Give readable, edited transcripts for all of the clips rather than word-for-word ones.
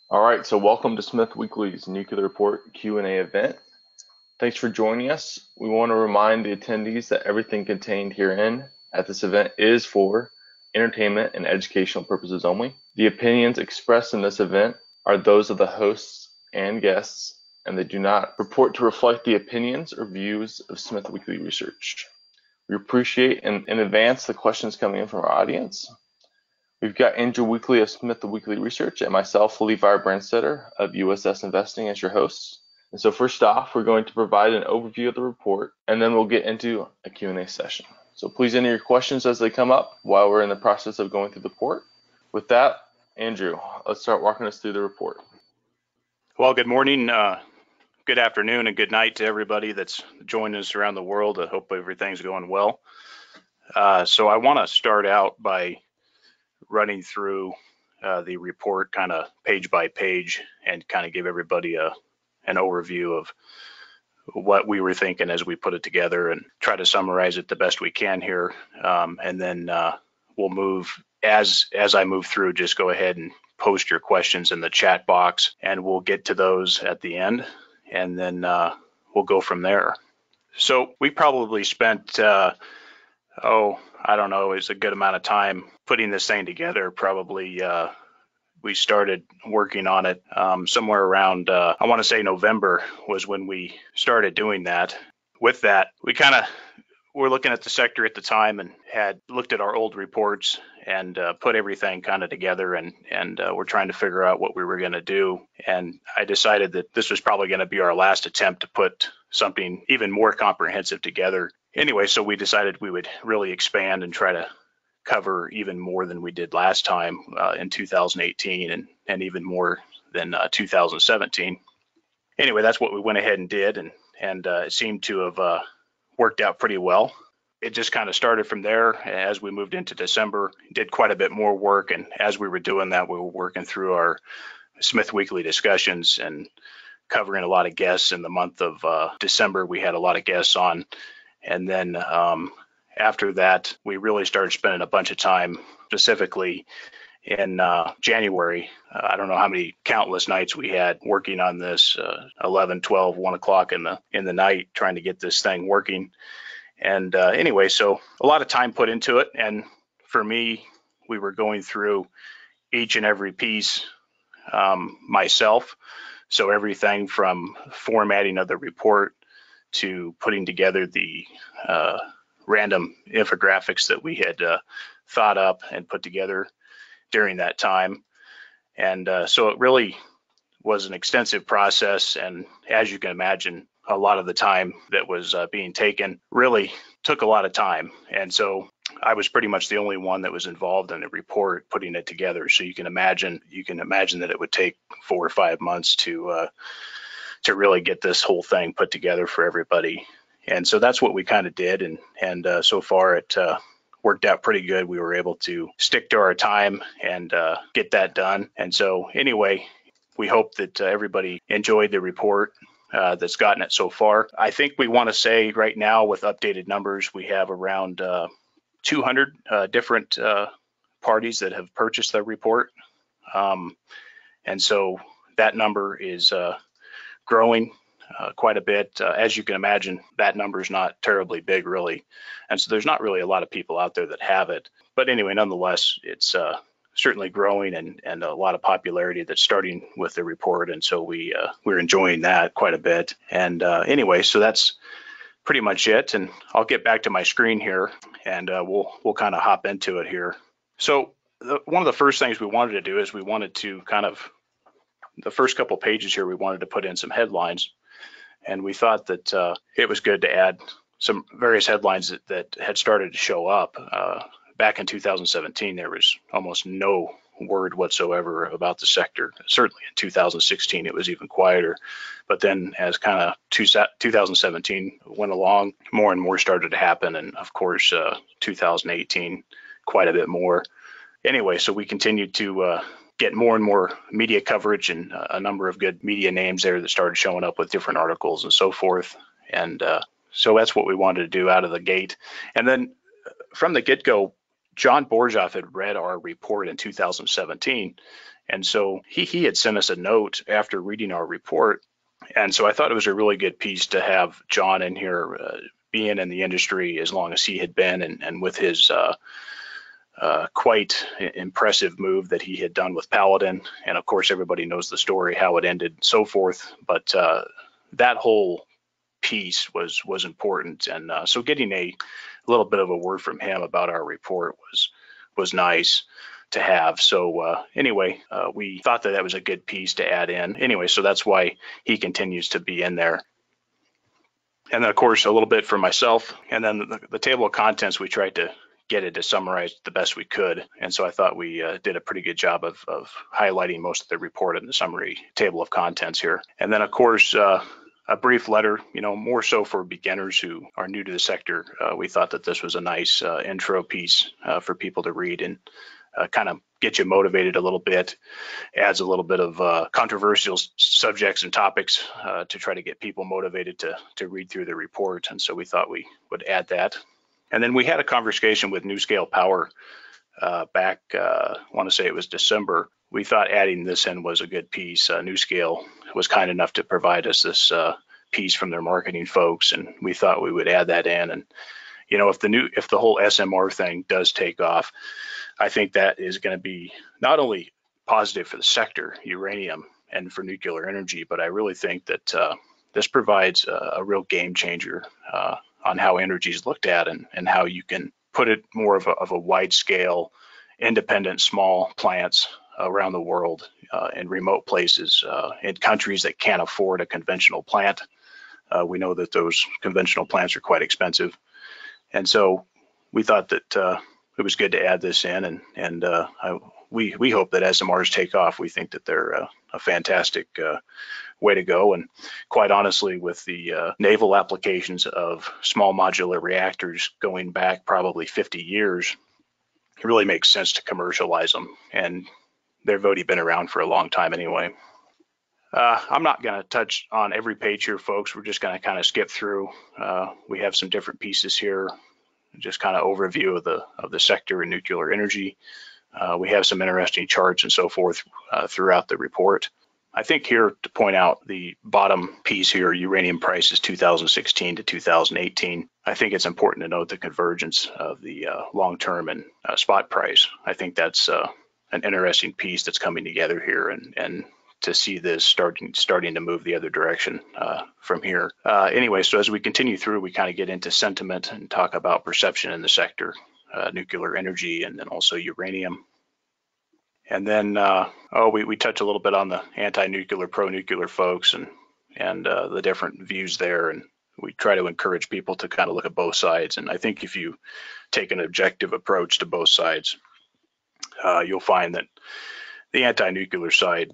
All right, so welcome to Smith Weekly's Nuclear Report Q&A event. Thanks for joining us. We want to remind the attendees that everything contained herein at this event is for entertainment and educational purposes only. The opinions expressed in this event are those of the hosts and guests, and they do not purport to reflect the opinions or views of Smith Weekly Research. We appreciate in advance the questions coming in from our audience. We've got Andrew Weekly of SmithWeekly Research and myself, Levi Brandstetter of USS Investing as your hosts. And so first off, we're going to provide an overview of the report, and then we'll get into a Q&A session. So please enter your questions as they come up while we're in the process of going through the report. With that, Andrew, let's start walking us through the report. Well, good morning, good afternoon, and good night to everybody that's joining us around the world. I hope everything's going well. So I want to start out by running through the report kind of page by page and kind of give everybody an overview of what we were thinking as we put it together and try to summarize it the best we can here. And then we'll move, as I move through, just go ahead and post your questions in the chat box and we'll get to those at the end, and then we'll go from there. So we probably spent, I don't know, it's a good amount of time putting this thing together. Probably we started working on it somewhere around, I want to say November was when we started doing that. With that, we kind of were looking at the sector at the time and had looked at our old reports and put everything kind of together, and we're trying to figure out what we were going to do. And I decided that this was probably going to be our last attempt to put something even more comprehensive together. Anyway, so we decided we would really expand and try to cover even more than we did last time in 2018 and even more than 2017. Anyway, that's what we went ahead and did, and it seemed to have worked out pretty well. It just kind of started from there. As we moved into December, did quite a bit more work, and as we were doing that, we were working through our Smith Weekly discussions and covering a lot of guests. In the month of December, we had a lot of guests on, and then after that, we really started spending a bunch of time specifically in January. I don't know how many countless nights we had working on this, 11, 12, 1 o'clock in the night, trying to get this thing working. And anyway, so a lot of time put into it. And for me, we were going through each and every piece myself. So everything from formatting of the report to putting together the random infographics that we had thought up and put together during that time. And so it really was an extensive process. And as you can imagine, a lot of the time that was being taken really took a lot of time. And so I was pretty much the only one that was involved in the report, putting it together. So you can imagine that it would take 4 or 5 months to really get this whole thing put together for everybody. And so that's what we kind of did. And so far it worked out pretty good. We were able to stick to our time and get that done. And so anyway, we hope that everybody enjoyed the report that's gotten it so far. I think we want to say right now, with updated numbers, we have around 200 different parties that have purchased the report. And so that number is growing quite a bit. As you can imagine, that number is not terribly big, really. And so there's not really a lot of people out there that have it. But anyway, nonetheless, it's certainly growing and a lot of popularity that's starting with the report. And so we're enjoying that quite a bit. And anyway, so that's pretty much it. And I'll get back to my screen here and we'll kind of hop into it here. So one of the first things we wanted to do is we wanted to kind of, the first couple pages here, we wanted to put in some headlines. And we thought that it was good to add some various headlines that had started to show up. Back in 2017, there was almost no word whatsoever about the sector. Certainly in 2016, it was even quieter. But then as kind of 2017 went along, more and more started to happen. And of course, 2018, quite a bit more. Anyway, so we continued to get more and more media coverage and a number of good media names there that started showing up with different articles and so forth. And so that's what we wanted to do out of the gate. And then from the get-go, John Borjoff had read our report in 2017. And so he had sent us a note after reading our report. And so I thought it was a really good piece to have John in here, being in the industry as long as he had been, and with his quite impressive move that he had done with Paladin. And of course, everybody knows the story, how it ended, and so forth. But that whole piece was important. And so getting a little bit of a word from him about our report was nice to have. So anyway, we thought that was a good piece to add in. Anyway, so that's why he continues to be in there. And then, of course, a little bit for myself. And then the table of contents, we tried to get it to summarize the best we could. And so I thought we did a pretty good job of highlighting most of the report in the summary table of contents here. And then, of course, a brief letter, more so for beginners who are new to the sector. We thought that this was a nice intro piece for people to read and kind of get you motivated a little bit, adds a little bit of controversial subjects and topics to try to get people motivated to read through the report. And so we thought we would add that. And then we had a conversation with NuScale Power back, I want to say it was December. We thought adding this in was a good piece. NuScale was kind enough to provide us this piece from their marketing folks, and we thought we would add that in. And if the whole SMR thing does take off, I think that is going to be not only positive for the sector, uranium, and for nuclear energy, but I really think that this provides a real game changer on how energy is looked at, and how you can put it more of a wide scale, independent, small plants around the world in remote places, in countries that can't afford a conventional plant. We know that those conventional plants are quite expensive. And so we thought that it was good to add this in, and we hope that SMRs take off. We think that they're a fantastic way to go. And quite honestly, with the naval applications of small modular reactors going back probably 50 years, it really makes sense to commercialize them. And they've already been around for a long time anyway. I'm not going to touch on every page here, folks. We're just going to kind of skip through. We have some different pieces here, just kind of overview of the sector in nuclear energy. We have some interesting charts and so forth throughout the report. I think here to point out the bottom piece here, uranium prices 2016 to 2018. I think it's important to note the convergence of the long-term and spot price. I think that's an interesting piece that's coming together here, and to see this starting to move the other direction from here. Anyway, so as we continue through, we kind of get into sentiment and talk about perception in the sector, nuclear energy, and then also uranium. And then, we touch a little bit on the anti-nuclear, pro-nuclear folks and the different views there. And we try to encourage people to kind of look at both sides. And I think if you take an objective approach to both sides, you'll find that the anti-nuclear side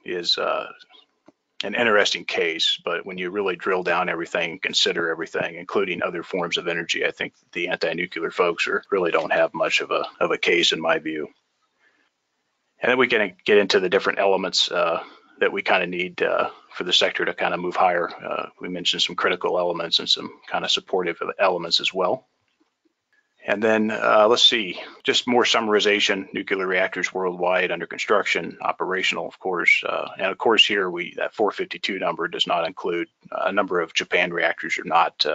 is an interesting case. But when you really drill down everything, consider everything, including other forms of energy, I think the anti-nuclear folks really don't have much of a case in my view. And then we can get into the different elements that we kind of need for the sector to kind of move higher. We mentioned some critical elements and some kind of supportive elements as well. And then let's see, just more summarization: nuclear reactors worldwide under construction, operational, of course. And of course here, that 452 number does not include a number of Japan reactors are not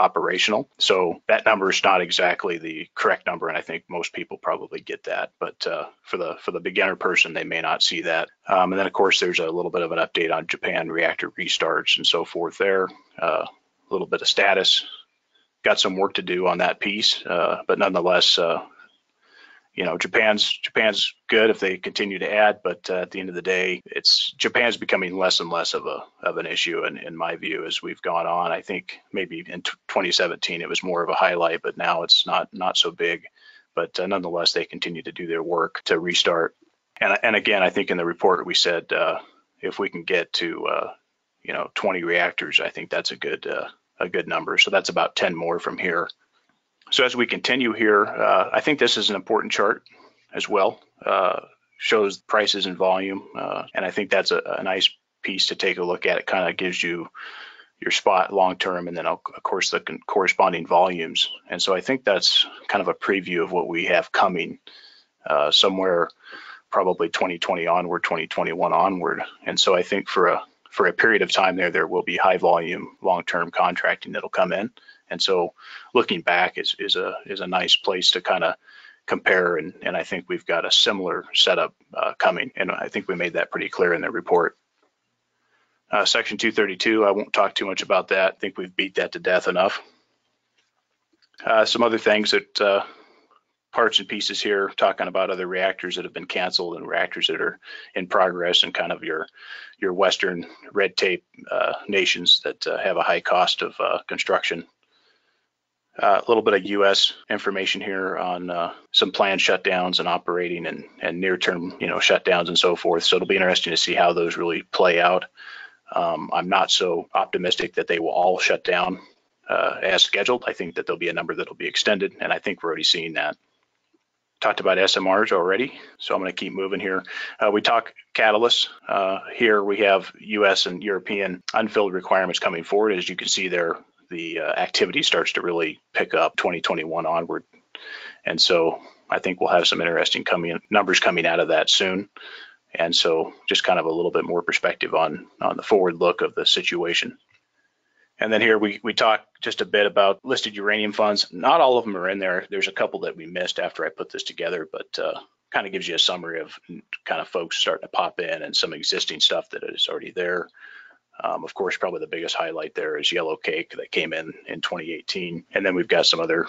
operational. So that number is not exactly the correct number, and I think most people probably get that. But for the beginner person, they may not see that. And then, of course, there's a little bit of an update on Japan reactor restarts and so forth there. A little bit of status. Got some work to do on that piece, but nonetheless, Japan's good if they continue to add, but at the end of the day, Japan's becoming less and less of an issue in my view as we've gone on. I think maybe in 2017 it was more of a highlight, but now it's not so big. But nonetheless, they continue to do their work to restart. And again, I think in the report we said if we can get to 20 reactors, I think that's a good number. So that's about 10 more from here. So as we continue here, I think this is an important chart as well. Shows prices and volume, and I think that's a nice piece to take a look at. It kind of gives you, your spot long term, and then of course the corresponding volumes. And so I think that's kind of a preview of what we have coming somewhere probably 2020 onward, 2021 onward. And so I think for a period of time there will be high volume long-term contracting that'll come in. And so looking back is a nice place to kind of compare, and I think we've got a similar setup coming, and I think we made that pretty clear in the report. Section 232, I won't talk too much about that. I think we've beat that to death enough. Some other things that parts and pieces here, talking about other reactors that have been canceled and reactors that are in progress, and kind of your Western red tape nations that have a high cost of construction. A little bit of U.S. information here on some planned shutdowns and operating and near-term, shutdowns and so forth. So it'll be interesting to see how those really play out. I'm not so optimistic that they will all shut down as scheduled. I think that there'll be a number that'll be extended, and I think we're already seeing that. Talked about SMRs already, so I'm going to keep moving here. We talk catalysts. Here we have U.S. and European unfilled requirements coming forward. As you can see there, the activity starts to really pick up 2021 onward. And so I think we'll have some interesting numbers coming out of that soon. And so just kind of a little bit more perspective on the forward look of the situation. And then here we talk just a bit about listed uranium funds. Not all of them are in there. There's a couple that we missed after I put this together, but kind of gives you a summary of kind of folks starting to pop in and some existing stuff that is already there. Of course, probably the biggest highlight there is Yellow Cake that came in 2018. And then we've got some other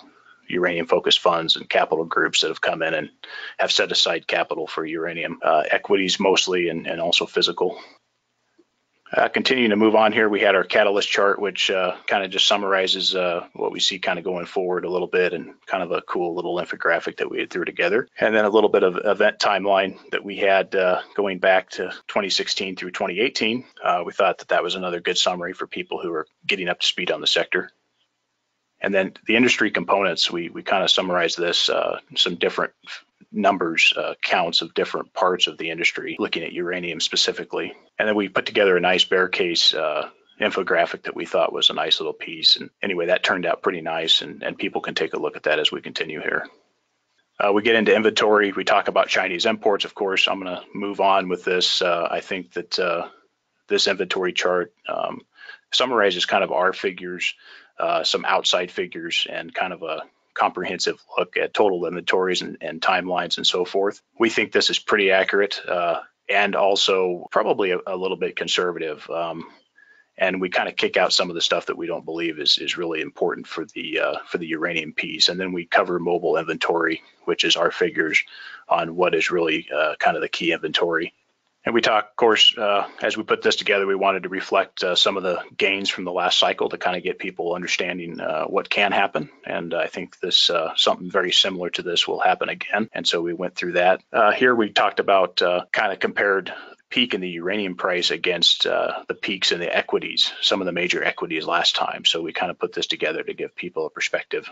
uranium focused funds and capital groups that have come in and have set aside capital for uranium equities mostly, and also physical. Continuing to move on here, we had our catalyst chart, which kind of just summarizes what we see kind of going forward a little bit, and kind of a cool little infographic that we had threw together. And then a little bit of event timeline that we had going back to 2016 through 2018. We thought that was another good summary for people who are getting up to speed on the sector. And then the industry components, we kind of summarized this, some different numbers, counts of different parts of the industry, looking at uranium specifically. And then we put together a nice bear case infographic that we thought was a nice little piece. And anyway, that turned out pretty nice, and people can take a look at that as we continue here. We get into inventory. We talk about Chinese imports, of course. I'm going to move on with this. I think that this inventory chart summarizes kind of our figures, some outside figures, and kind of a comprehensive look at total inventories and timelines and so forth. We think this is pretty accurate and also probably a little bit conservative. And we kind of kick out some of the stuff that we don't believe is really important for the uranium piece. And then we cover mobile inventory, which is our figures on what is really kind of the key inventory. And we talk, of course, as we put this together, we wanted to reflect some of the gains from the last cycle to kind of get people understanding what can happen. And I think this something very similar to this will happen again. And so we went through that. Here we talked about kind of compared peak in the uranium price against the peaks in the equities, some of the major equities last time. So we kind of put this together to give people a perspective.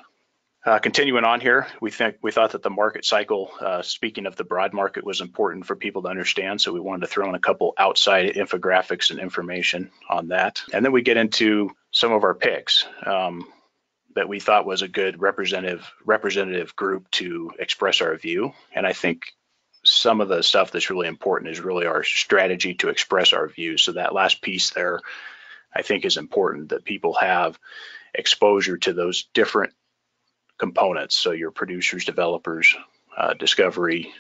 Continuing on here, we thought that the market cycle, speaking of the broad market, was important for people to understand. So we wanted to throw in a couple outside infographics and information on that. And then we get into some of our picks that we thought was a good representative group to express our view. And I think some of the stuff that's really important is really our strategy to express our views. So that last piece there, I think, is important, that people have exposure to those different components. So your producers, developers, discovery,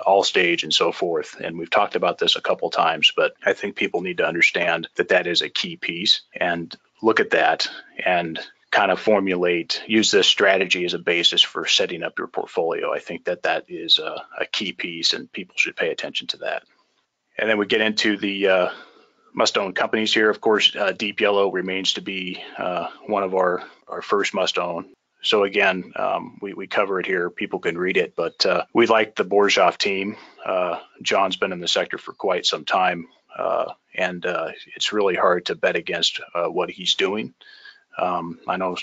all stage, and so forth. And we've talked about this a couple times, but I think people need to understand that that is a key piece, and look at that and kind of use this strategy as a basis for setting up your portfolio. I think that is a key piece, and people should pay attention to that. And then we get into the must-own companies here. Of course, Deep Yellow remains to be one of our first must-own. So again, we cover it here. People can read it, but we like the Borzov team. John's been in the sector for quite some time, and it's really hard to bet against what he's doing. I know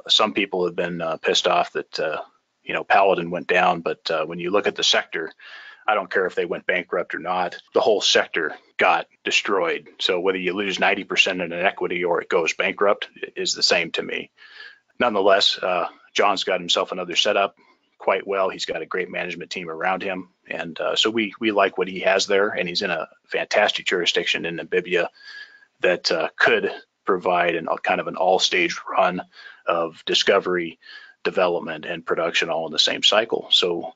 some people have been pissed off that Paladin went down, but when you look at the sector, I don't care if they went bankrupt or not, the whole sector got destroyed. So whether you lose 90% in an equity or it goes bankrupt is the same to me. Nonetheless, John's got himself another setup quite well. He's got a great management team around him. And so we like what he has there. And he's in a fantastic jurisdiction in Namibia that could provide kind of an all-stage run of discovery, development, and production all in the same cycle. So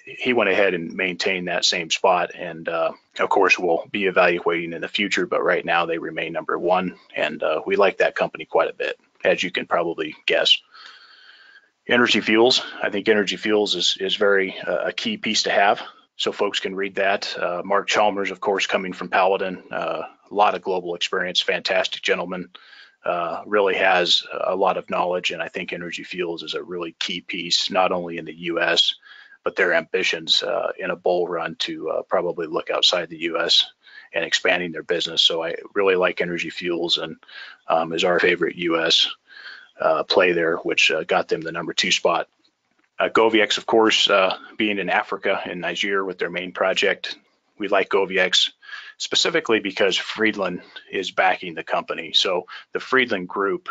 he went ahead and maintained that same spot, and of course we'll be evaluating in the future, but right now they remain number one, and we like that company quite a bit, as you can probably guess. Energy Fuels, I think Energy Fuels is very a key piece to have, so folks can read that. Mark Chalmers, of course, coming from Paladin, a lot of global experience, fantastic gentleman, really has a lot of knowledge, and I think Energy Fuels is a really key piece, not only in the U.S., but their ambitions in a bull run to probably look outside the U.S. and expanding their business. So I really like Energy Fuels, and is our favorite U.S. Play there, which got them the number 2 spot. GoviEx, of course, being in Africa, in Niger with their main project. We like GoviEx specifically because Friedland is backing the company. So the Friedland group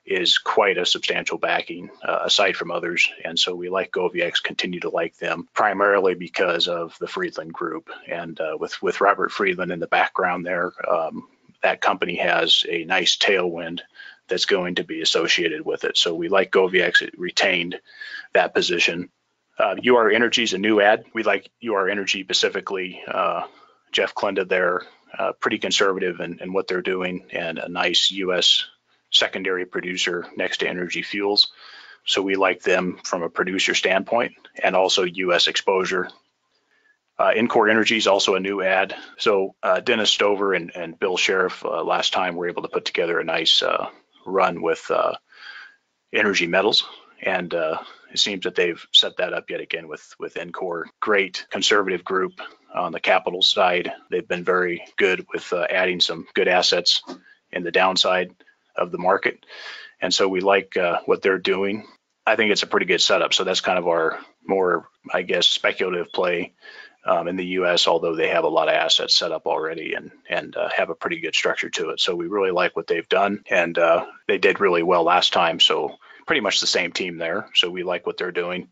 is quite a substantial backing aside from others. And so we like GoviEx, continue to like them primarily because of the Friedland group. And with Robert Friedland in the background there, that company has a nice tailwind that's going to be associated with it. So we like GoviEx, it retained that position. UR Energy is a new ad. We like UR Energy specifically. Jeff Klenda there, pretty conservative in what they're doing, and a nice U.S. secondary producer next to Energy Fuels. So we like them from a producer standpoint and also U.S. exposure. Encore Energy is also a new ad. So Dennis Stover and Bill Sheriff last time were able to put together a nice run with Energy Metals, and it seems that they've set that up yet again with Encore. Great conservative group on the capital side. They've been very good with adding some good assets in the downside of the market, and so we like what they're doing. I think it's a pretty good setup. So that's kind of our more, I guess, speculative play in the U.S., although they have a lot of assets set up already and have a pretty good structure to it. So we really like what they've done, and they did really well last time. So pretty much the same team there. So we like what they're doing.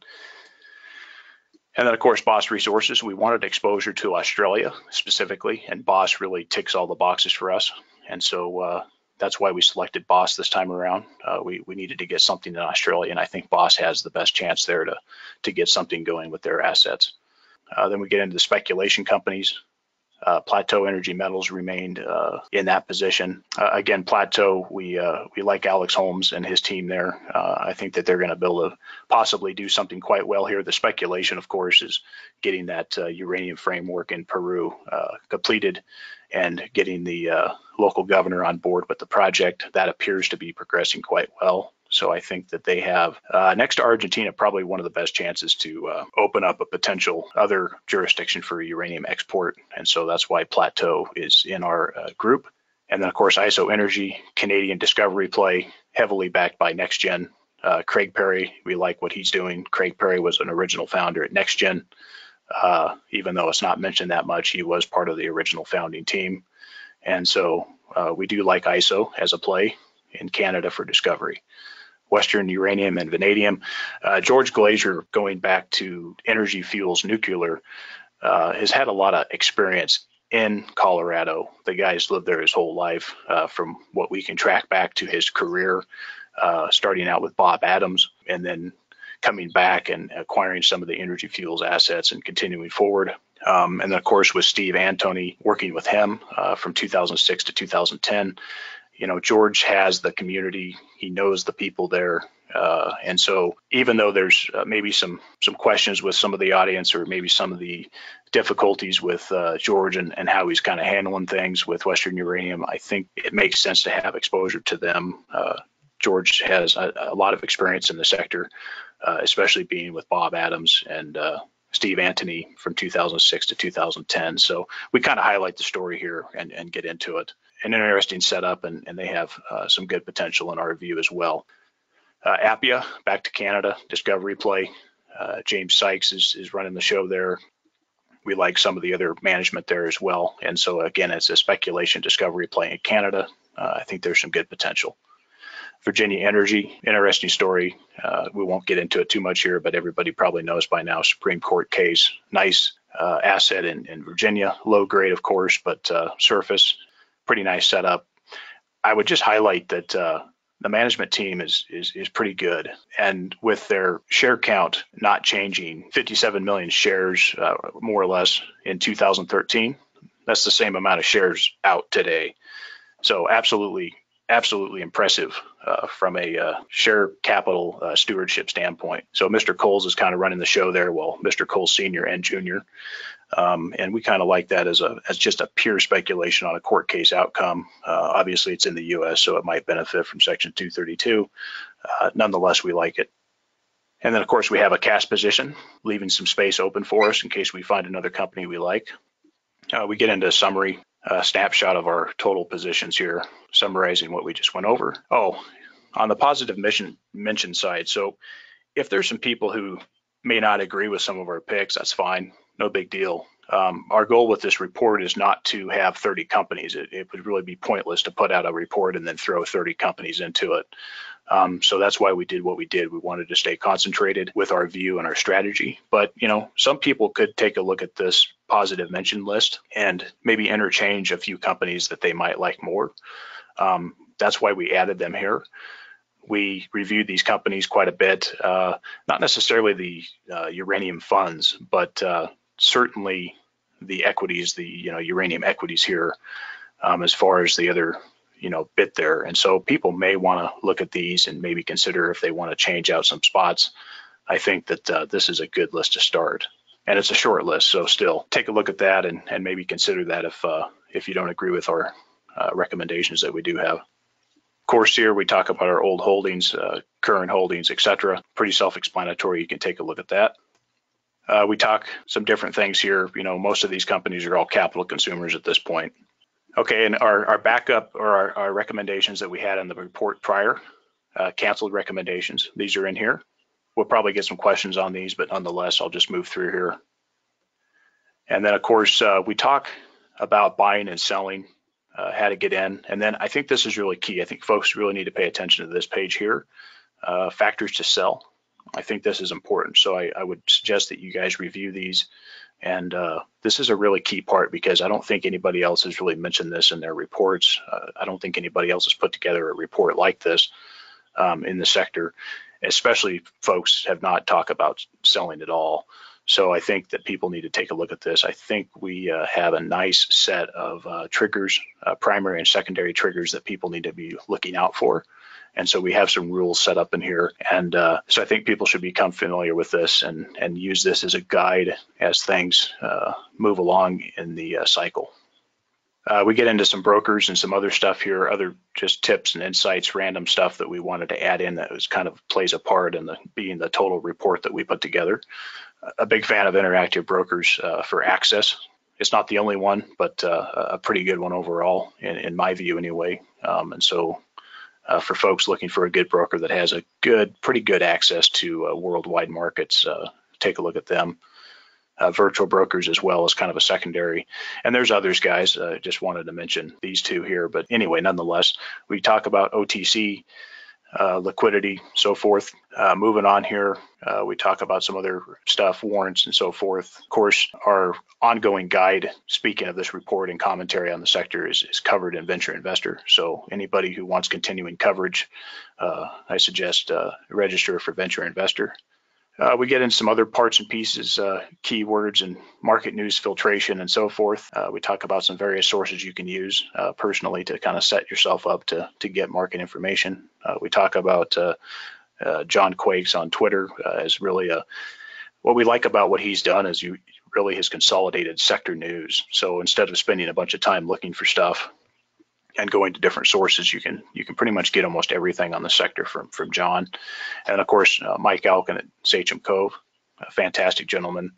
And then, of course, Boss Resources. We wanted exposure to Australia specifically, and Boss really ticks all the boxes for us. And so that's why we selected Boss this time around. We needed to get something in Australia, and I think Boss has the best chance there to get something going with their assets. Then we get into the speculation companies. Plateau Energy Metals remained in that position. Again, Plateau, we like Alex Holmes and his team there. I think that they're going to be able to possibly do something quite well here. The speculation, of course, is getting that uranium framework in Peru completed and getting the local governor on board with the project. That appears to be progressing quite well. So I think that they have, next to Argentina, probably one of the best chances to open up a potential other jurisdiction for uranium export. And so that's why Plateau is in our group. And then, of course, ISO Energy, Canadian discovery play, heavily backed by NextGen. Craig Perry, we like what he's doing. Craig Perry was an original founder at NextGen. Even though it's not mentioned that much, he was part of the original founding team. And so we do like ISO as a play in Canada for discovery. Western Uranium and Vanadium. George Glazier, going back to Energy Fuels Nuclear, has had a lot of experience in Colorado. The guy's lived there his whole life, from what we can track back to his career, starting out with Bob Adams and then coming back and acquiring some of the Energy Fuels assets and continuing forward. And then, of course, with Steve Antony, working with him from 2006 to 2010. You know, George has the community, he knows the people there. And so even though there's maybe some questions with some of the audience or maybe some of the difficulties with George and how he's kind of handling things with Western Uranium, I think it makes sense to have exposure to them. George has a lot of experience in the sector, especially being with Bob Adams and Steve Antony from 2006 to 2010. So we kind of highlight the story here and get into it. An interesting setup, and they have some good potential in our view as well. Appia, back to Canada, discovery play. James Sykes is running the show there. we like some of the other management there as well. And so again, it's a speculation discovery play in Canada. I think there's some good potential. Virginia Energy, interesting story. We won't get into it too much here, but everybody probably knows by now, Supreme Court case, nice asset in Virginia, low grade, of course, but surface, pretty nice setup. I would just highlight that the management team is pretty good. And with their share count not changing, 57 million shares, more or less, in 2013, that's the same amount of shares out today. So absolutely impressive from a share capital stewardship standpoint. So Mr. Coles is kind of running the show there, well, Mr. Coles Sr. and Jr. And we kind of like that as just a pure speculation on a court case outcome. Obviously, it's in the U.S., so it might benefit from Section 232. Nonetheless, we like it. And then, of course, we have a cash position, leaving some space open for us in case we find another company we like. We get into a summary snapshot of our total positions here, summarizing what we just went over. Oh, on the positive mention side, so if there's some people who may not agree with some of our picks, that's fine, no big deal. Our goal with this report is not to have 30 companies. It would really be pointless to put out a report and then throw 30 companies into it. So that's why we did what we did. We wanted to stay concentrated with our view and our strategy. But, some people could take a look at this positive mention list and maybe interchange a few companies that they might like more. That's why we added them here. We reviewed these companies quite a bit, not necessarily the uranium funds, but certainly the equities, the uranium equities here, as far as the other bit there. And so people may want to look at these and maybe consider if they want to change out some spots. I think that this is a good list to start, and it's a short list, so still take a look at that and maybe consider that if you don't agree with our recommendations that we do have. Of course, here we talk about our old holdings, current holdings, etc. Pretty self-explanatory. You can take a look at that. We talk some different things here. Most of these companies are all capital consumers at this point. Okay, and our backup or our recommendations that we had in the report prior, canceled recommendations, these are in here. We'll probably get some questions on these, but nonetheless, I'll just move through here. And then, of course, we talk about buying and selling, how to get in. And then I think this is really key. I think folks really need to pay attention to this page here, factors to sell. I think this is important. So I would suggest that you guys review these. And this is a really key part because I don't think anybody else has really mentioned this in their reports. I don't think anybody else has put together a report like this in the sector, especially folks have not talked about selling at all. So I think that people need to take a look at this. I think we have a nice set of triggers, primary and secondary triggers that people need to be looking out for. And so we have some rules set up in here. And so I think people should become familiar with this and use this as a guide as things move along in the cycle. We get into some brokers and some other stuff here, other just tips and insights, random stuff that we wanted to add in that was kind of plays a part in being the total report that we put together. A big fan of Interactive Brokers for access. It's not the only one, but a pretty good one overall, in my view anyway. And so for folks looking for a good broker that has pretty good access to worldwide markets, take a look at them. Virtual brokers as well as kind of a secondary. And there's others, guys. Just wanted to mention these two here. But anyway, nonetheless, we talk about OTC, liquidity, so forth. Moving on here, we talk about some other stuff, warrants and so forth. Of course, our ongoing guide, speaking of this report and commentary on the sector, is covered in Venture Investor. So anybody who wants continuing coverage, I suggest register for Venture Investor. We get into some other parts and pieces, keywords and market news filtration and so forth. We talk about some various sources you can use personally to kind of set yourself up to get market information. We talk about John Quakes on Twitter as really what we like about what he's done is you really has consolidated sector news. So instead of spending a bunch of time looking for stuff and going to different sources, you can pretty much get almost everything on the sector from John. And of course, Mike Alkin at Sachem Cove, a fantastic gentleman.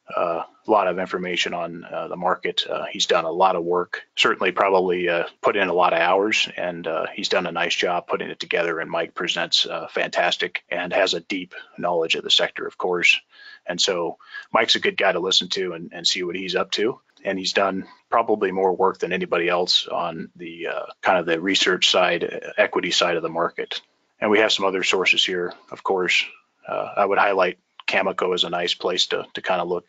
A lot of information on the market. He's done a lot of work, certainly probably put in a lot of hours, and he's done a nice job putting it together. And Mike presents fantastic and has a deep knowledge of the sector, of course. And so Mike's a good guy to listen to and see what he's up to. And he's done probably more work than anybody else on the kind of the research side, equity side of the market. And we have some other sources here, of course. I would highlight Cameco as a nice place to kind of look,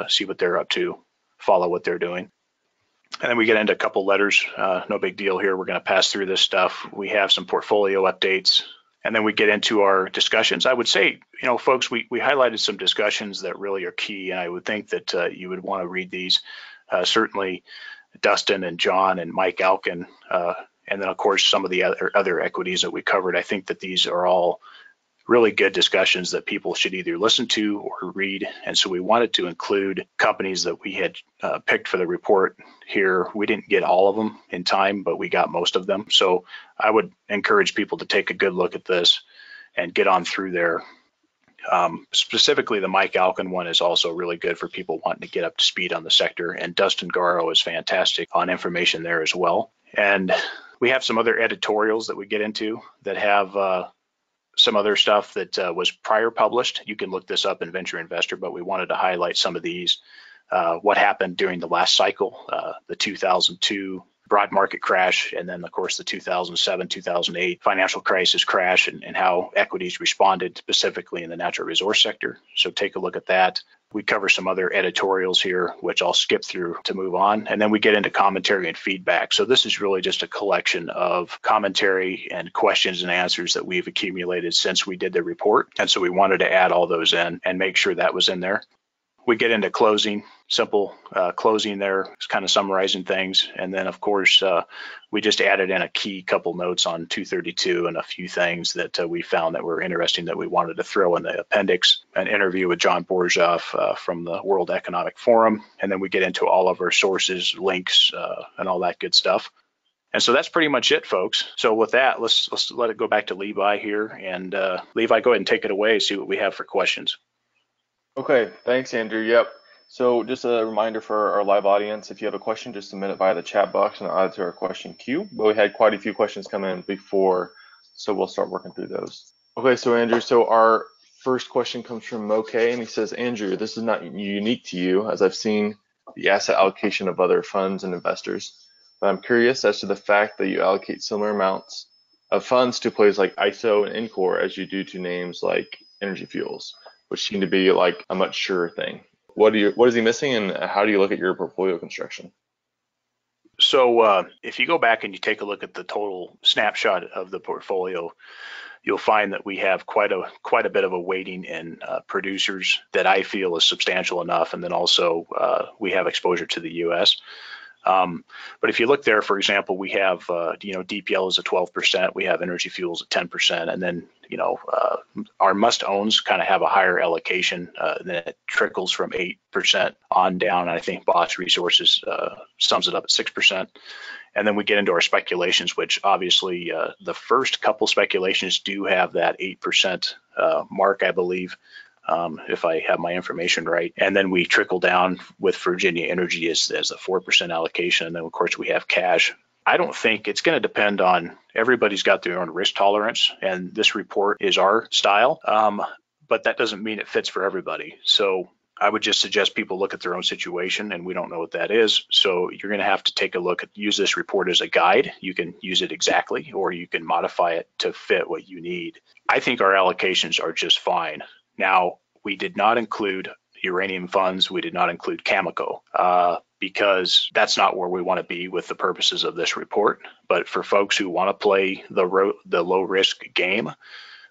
see what they're up to, follow what they're doing. And then we get into a couple letters, no big deal here. We're going to pass through this stuff. We have some portfolio updates, and then we get into our discussions. I would say, folks, we highlighted some discussions that really are key, and I would think that you would want to read these. Certainly Dustin and John and Mike Alkin, and then of course some of the other equities that we covered. I think that these are all really good discussions that people should either listen to or read. And so we wanted to include companies that we had picked for the report here. We didn't get all of them in time, but we got most of them. So I would encourage people to take a good look at this and get on through there. Specifically, the Mike Alkin one is also really good for people wanting to get up to speed on the sector. And Dustin Garrow is fantastic on information there as well. And we have some other editorials that we get into that have some other stuff that was prior published. You can look this up in Venture Investor, but we wanted to highlight some of these. What happened during the last cycle, the 2002 broad market crash, and then of course the 2007, 2008 financial crisis crash, and how equities responded specifically in the natural resource sector. So take a look at that. We cover some other editorials here, which I'll skip through to move on. And then we get into commentary and feedback. So this is really just a collection of commentary and questions and answers that we've accumulated since we did the report. And so we wanted to add all those in and make sure that was in there. We get into closing, simple closing there, kind of summarizing things. And then, of course, we just added in a key couple notes on 232 and a few things that we found that were interesting that we wanted to throw in the appendix. An interview with John Borzoff from the World Economic Forum. And then we get into all of our sources, links, and all that good stuff. And so that's pretty much it, folks. So with that, let's let it go back to Levi here. And Levi, go ahead and take it away, see what we have for questions. Okay, thanks, Andrew. Yep. So just a reminder for our live audience, if you have a question, just submit it via the chat box and I'll add it to our question queue. But we had quite a few questions come in before, so we'll start working through those. Okay, so Andrew, so our first question comes from Moke, and he says, Andrew, this is not unique to you, as I've seen the asset allocation of other funds and investors. But I'm curious as to the fact that you allocate similar amounts of funds to plays like ISO and Incor as you do to names like Energy Fuels, which seem to be like a much surer thing. What is he missing, and how do you look at your portfolio construction? So if you go back and you take a look at the total snapshot of the portfolio, you'll find that we have quite a bit of a weighting in producers that I feel is substantial enough, and then also we have exposure to the U.S. But if you look there, for example, we have DPL is at 12%, we have Energy Fuels at 10%, and then our must owns kind of have a higher allocation, then it trickles from 8% on down. And I think Boss Resources sums it up at 6%. And then we get into our speculations, which obviously the first couple speculations do have that 8% mark, I believe, if I have my information right. And then we trickle down with Virginia Energy as a 4% allocation. And then, of course, we have cash. I don't think it's going to depend on, everybody's got their own risk tolerance, and this report is our style, but that doesn't mean it fits for everybody. So I would just suggest people look at their own situation, and we don't know what that is. So you're going to have to take a look at, use this report as a guide. You can use it exactly, or you can modify it to fit what you need. I think our allocations are just fine. Now, we did not include uranium funds. We did not include Cameco because that's not where we want to be with the purposes of this report. But for folks who want to play the low risk game,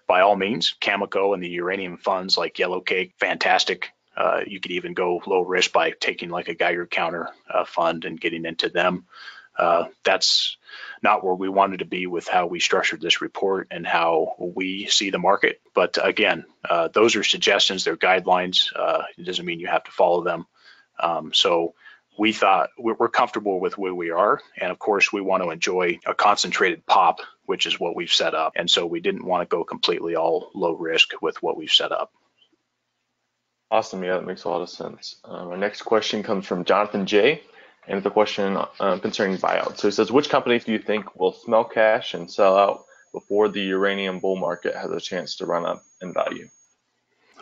by all means, Cameco and the uranium funds like Yellow Cake, fantastic. You could even go low risk by taking like a Geiger counter fund and getting into them. That's not where we wanted to be with how we structured this report and how we see the market. But again, those are suggestions, they're guidelines. It doesn't mean you have to follow them. So we thought we're comfortable with where we are. And of course, we want to enjoy a concentrated pop, which is what we've set up. And so we didn't want to go completely all low risk with what we've set up. Awesome. Yeah, that makes a lot of sense. Our next question comes from Jonathan J. And the question concerning buyout. So he says, which companies do you think will smell cash and sell out before the uranium bull market has a chance to run up in value?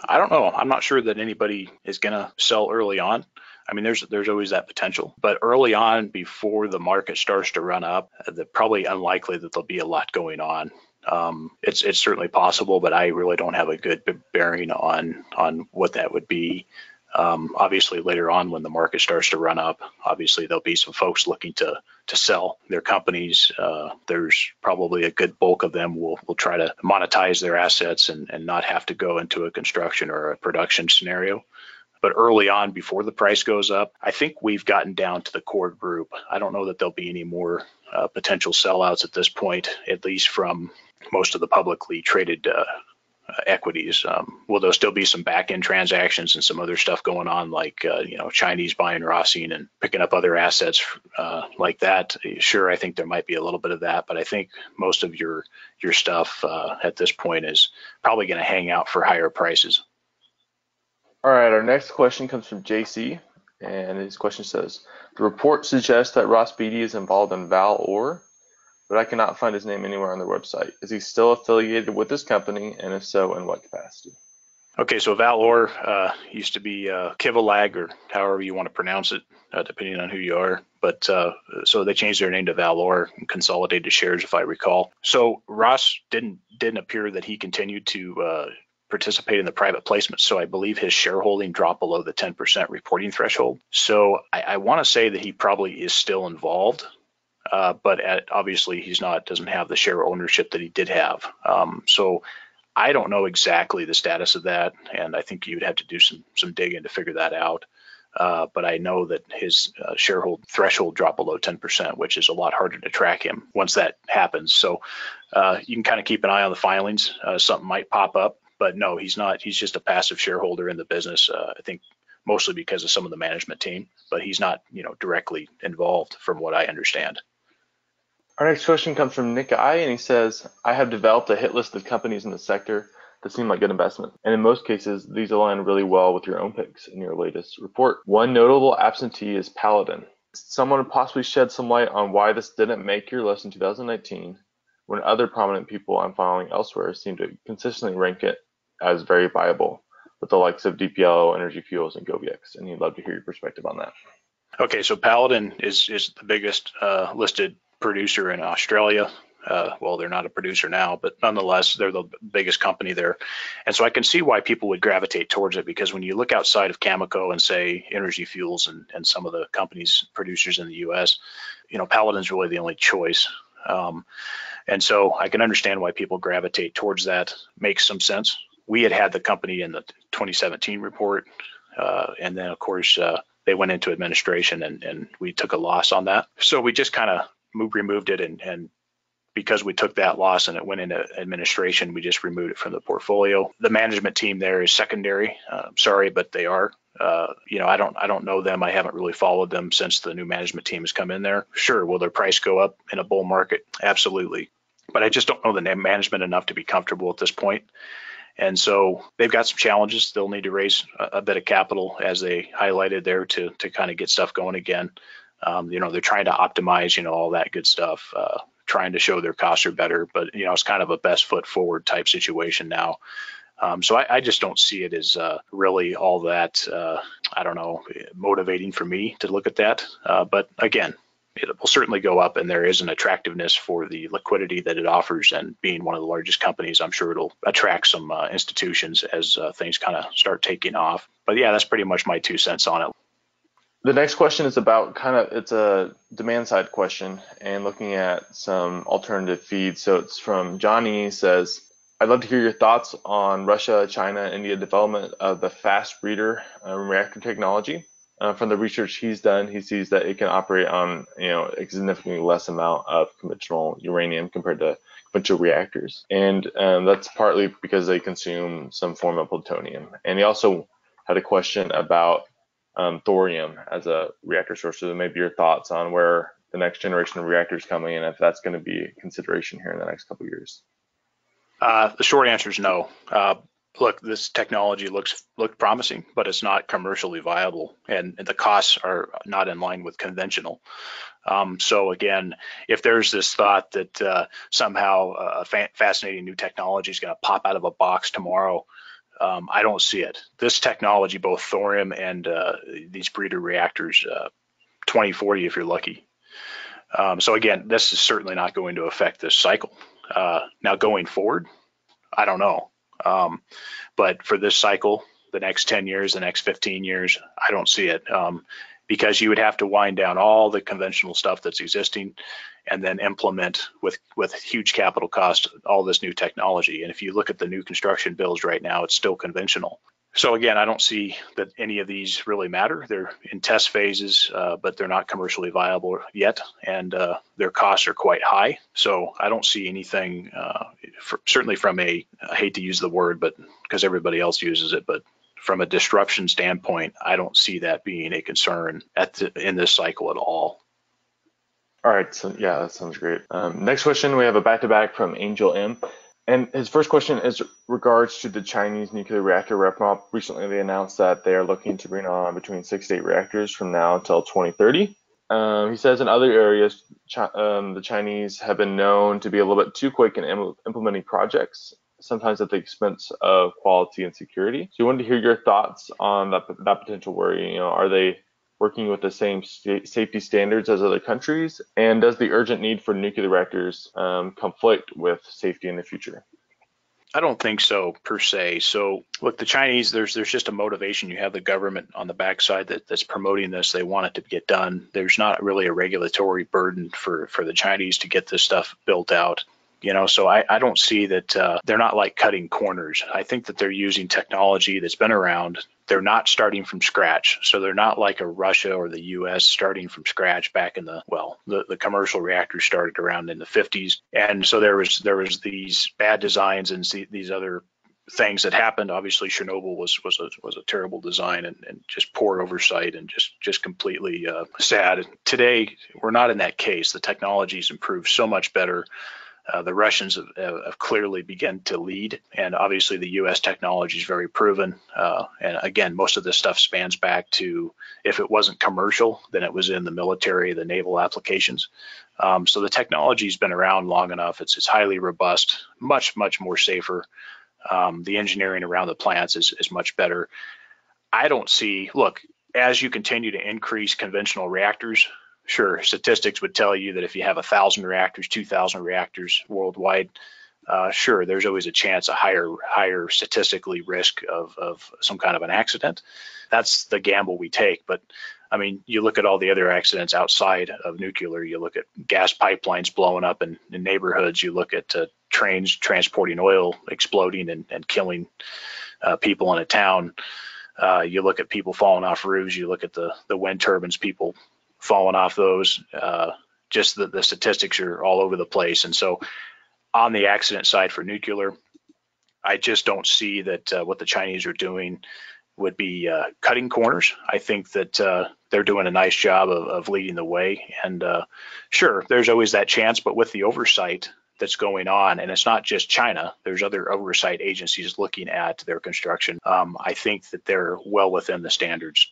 I don't know. I'm not sure that anybody is going to sell early on. I mean, there's always that potential, but early on, before the market starts to run up, they're probably unlikely that there'll be a lot going on. It's certainly possible, but I really don't have a good bearing on what that would be. Obviously, later on when the market starts to run up, obviously there'll be some folks looking to sell their companies. There's probably a good bulk of them will try to monetize their assets and not have to go into a construction or a production scenario. But early on, before the price goes up, I think we've gotten down to the core group. I don't know that there'll be any more potential sellouts at this point, at least from most of the publicly traded equities. Will there still be some back-end transactions and some other stuff going on, like Chinese buying Rossing and picking up other assets like that? Sure, I think there might be a little bit of that, but I think most of your stuff at this point is probably going to hang out for higher prices. All right, our next question comes from JC, and his question says, the report suggests that Ross Beatty is involved in Val-Or, but I cannot find his name anywhere on their website. Is he still affiliated with this company, and if so, in what capacity? Okay, so Val-Or used to be Kivalag, or however you want to pronounce it, depending on who you are. But so they changed their name to Val-Or and consolidated shares, if I recall. So Ross didn't appear that he continued to participate in the private placement. So I believe his shareholding dropped below the 10% reporting threshold. So I want to say that he probably is still involved. But obviously doesn't have the share ownership that he did have. So I don't know exactly the status of that, and I think you'd have to do some digging to figure that out. But I know that his sharehold threshold dropped below 10%, which is a lot harder to track him once that happens. So you can kind of keep an eye on the filings. Something might pop up, but no, he's not. He's just a passive shareholder in the business. I think mostly because of some of the management team, but he's not, directly involved from what I understand. Our next question comes from Nick I, and he says, I have developed a hit list of companies in the sector that seem like good investments, and in most cases, these align really well with your own picks in your latest report. One notable absentee is Paladin. Someone would possibly shed some light on why this didn't make your list in 2019, when other prominent people I'm following elsewhere seem to consistently rank it as very viable, with the likes of DPLO, Energy Fuels, and GoviX, and he'd love to hear your perspective on that. Okay, so Paladin is the biggest listed producer in Australia. Well, they're not a producer now, but nonetheless, they're the biggest company there. And so I can see why people would gravitate towards it, because when you look outside of Cameco and say Energy Fuels and some of the companies, producers in the US, Paladin's really the only choice. And so I can understand why people gravitate towards that. Makes some sense. We had the company in the 2017 report, and then of course they went into administration and we took a loss on that. So we just kind of removed it, and because we took that loss and it went into administration, we just removed it from the portfolio. The management team there is secondary. Sorry, but they are. I don't know them. I haven't really followed them since the new management team has come in there. Sure, will their price go up in a bull market? Absolutely. But I just don't know the management enough to be comfortable at this point. And so they've got some challenges. They'll need to raise a bit of capital, as they highlighted there, to kind of get stuff going again. They're trying to optimize, all that good stuff, trying to show their costs are better, but, it's kind of a best foot forward type situation now. So I just don't see it as really all that, motivating for me to look at that. But again, it will certainly go up, and there is an attractiveness for the liquidity that it offers, and being one of the largest companies, I'm sure it'll attract some institutions as things kind of start taking off. But yeah, that's pretty much my 2 cents on it. The next question is about it's a demand side question and looking at some alternative feeds. So it's from Johnny. He says, I'd love to hear your thoughts on Russia, China, India development of the fast breeder reactor technology. From the research he's done, he sees that it can operate on a significantly less amount of conventional uranium compared to conventional reactors, and that's partly because they consume some form of plutonium. And he also had a question about thorium as a reactor source. So maybe your thoughts on where the next generation of reactors coming in, if that's going to be a consideration here in the next couple of years. The short answer is no. Look, this technology looked promising, but it's not commercially viable, and the costs are not in line with conventional. So again, if there's this thought that somehow a fascinating new technology is going to pop out of a box tomorrow, I don't see it. This technology, both thorium and these breeder reactors, 2040 if you're lucky. So again, this is certainly not going to affect this cycle. Now going forward, I don't know. But for this cycle, the next 10 years, the next 15 years, I don't see it, because you would have to wind down all the conventional stuff that's existing and then implement with huge capital cost all this new technology. And if you look at the new construction bills right now, it's still conventional. So again, I don't see that any of these really matter. They're in test phases, but they're not commercially viable yet, and their costs are quite high. So I don't see anything, certainly from I hate to use the word, but because everybody else uses it, but from a disruption standpoint, I don't see that being a concern in this cycle at all. All right, so yeah, that sounds great. Next question, we have a back-to-back from Angel M. And his first question is regards to the Chinese nuclear reactor RepMop. Recently, they announced that they are looking to bring on between 6 to 8 reactors from now until 2030. He says in other areas, the Chinese have been known to be a little bit too quick in implementing projects, sometimes at the expense of quality and security. So we wanted to hear your thoughts on that potential worry. Are they working with the same safety standards as other countries? And does the urgent need for nuclear reactors conflict with safety in the future? I don't think so per se. So look, the Chinese, there's just a motivation. You have the government on the backside that's promoting this. They want it to get done. There's not really a regulatory burden for the Chinese to get this stuff built out. So I don't see that they're not like cutting corners. I think that they're using technology that's been around. They're not starting from scratch. So they're not like a Russia or the US starting from scratch back in the commercial reactors started around in the 50s. And so there was these bad designs and these other things that happened. Obviously, Chernobyl was a terrible design and just poor oversight and just completely sad. Today, we're not in that case. The technology's improved so much better. The Russians have clearly begun to lead, and obviously the U.S. technology is very proven. And again, most of this stuff spans back to, if it wasn't commercial, then it was in the military, the naval applications. So the technology's been around long enough. It's highly robust, much more safer. The engineering around the plants is much better. I don't see, look, as you continue to increase conventional reactors, sure, statistics would tell you that if you have 1,000 reactors, 2,000 reactors worldwide, sure, there's always a chance, a higher statistically risk of some kind of an accident. That's the gamble we take. But I mean, you look at all the other accidents outside of nuclear. You look at gas pipelines blowing up in neighborhoods. You look at trains transporting oil exploding and killing people in a town. You look at people falling off roofs. You look at the wind turbines, people falling off those. Just the statistics are all over the place. And so on the accident side for nuclear, I just don't see that what the Chinese are doing would be cutting corners. I think that they're doing a nice job of leading the way. And sure, there's always that chance, but with the oversight that's going on, and it's not just China, there's other oversight agencies looking at their construction. I think that they're well within the standards.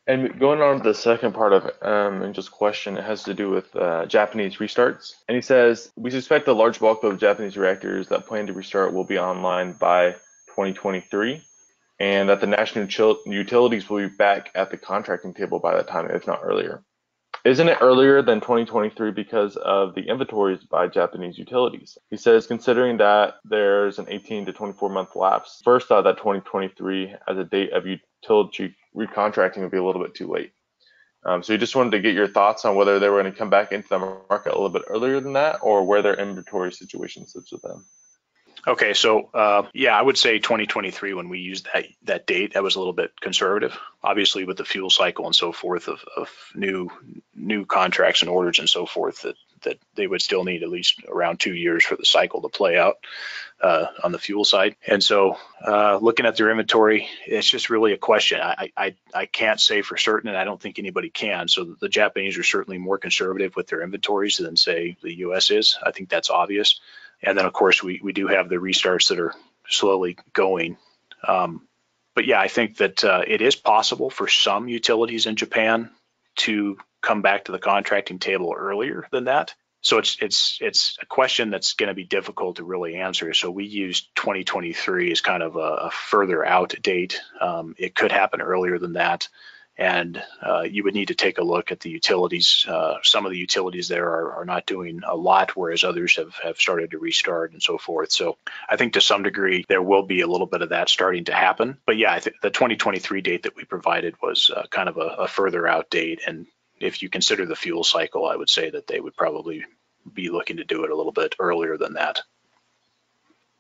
And going on to the second part of Angel's question, it has to do with Japanese restarts. And he says, we suspect the large bulk of Japanese reactors that plan to restart will be online by 2023, and that the national utilities will be back at the contracting table by that time, if not earlier. Isn't it earlier than 2023 because of the inventories by Japanese utilities? He says, considering that there's an 18 to 24-month lapse, first thought that 2023 as a date of utility recontracting would be a little bit too late. So you just wanted to get your thoughts on whether they were going to come back into the market a little bit earlier than that, or where their inventory situation sits with them. Okay, so yeah, I would say 2023 when we used that date, that was a little bit conservative. Obviously, with the fuel cycle and so forth of new contracts and orders and so forth, that they would still need at least around 2 years for the cycle to play out on the fuel side. And so looking at their inventory, it's just really a question. I can't say for certain, and I don't think anybody can. So the Japanese are certainly more conservative with their inventories than, say, the U.S. is. I think that's obvious. And then, of course, we do have the restarts that are slowly going. But yeah, I think that it is possible for some utilities in Japan to come back to the contracting table earlier than that. So it's a question that's going to be difficult to really answer. So we use 2023 as kind of a further out date. It could happen earlier than that, and you would need to take a look at the utilities. Some of the utilities there are not doing a lot, whereas others have started to restart and so forth. So I think to some degree there will be a little bit of that starting to happen. But yeah, I think the 2023 date that we provided was kind of a further out date. And if you consider the fuel cycle, I would say that they would probably be looking to do it a little bit earlier than that.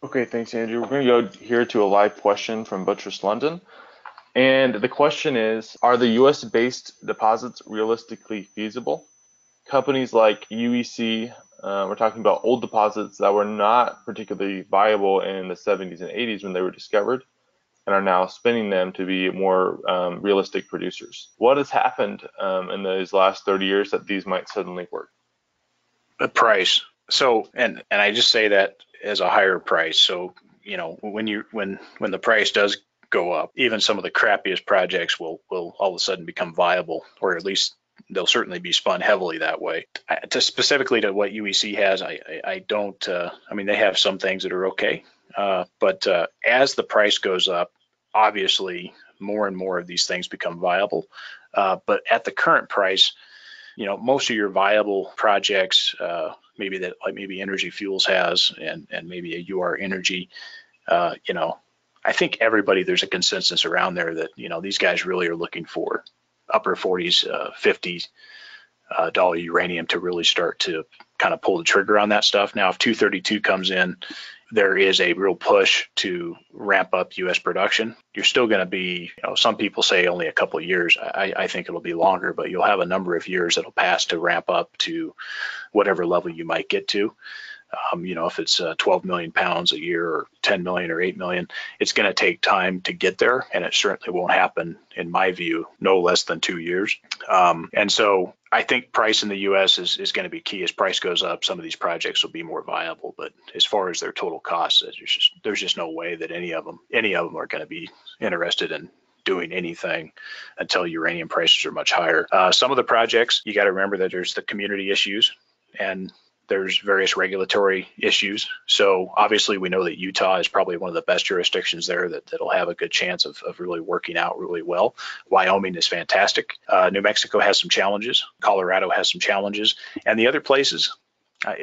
Okay, thanks, Andrew. We're going to go here to a live question from Buttress London. And the question is, are the US-based deposits realistically feasible? Companies like UEC, we're talking about old deposits that were not particularly viable in the 70s and 80s when they were discovered, and are now spinning them to be more realistic producers. What has happened in those last 30 years that these might suddenly work? The price. So, and I just say that as a higher price. So, you know, when the price does go up, even some of the crappiest projects will all of a sudden become viable, or at least they'll certainly be spun heavily that way. Specifically to what UEC has, I don't. I mean, they have some things that are okay. But as the price goes up, obviously more and more of these things become viable. But at the current price, you know, most of your viable projects, maybe Energy Fuels has, and maybe a UR Energy, you know, I think there's a consensus around there that, you know, these guys really are looking for upper 40s, $50 uranium to really start to kind of pull the trigger on that stuff. Now, if 232 comes in, there is a real push to ramp up U.S. production. You're still going to be, you know, some people say only a couple of years. I think it'll be longer, but you'll have a number of years that'll pass to ramp up to whatever level you might get to. You know, if it's 12 million pounds a year or 10 million or 8 million, it's going to take time to get there. And it certainly won't happen, in my view, no less than 2 years. And so I think price in the U.S. is going to be key. As price goes up, some of these projects will be more viable. But as far as their total costs, there's just no way that any of them are going to be interested in doing anything until uranium prices are much higher. Some of the projects, you got to remember that there's the community issues, and there's various regulatory issues. So obviously we know that Utah is probably one of the best jurisdictions there that'll have a good chance of really working out really well. Wyoming is fantastic. New Mexico has some challenges. Colorado has some challenges. And the other places,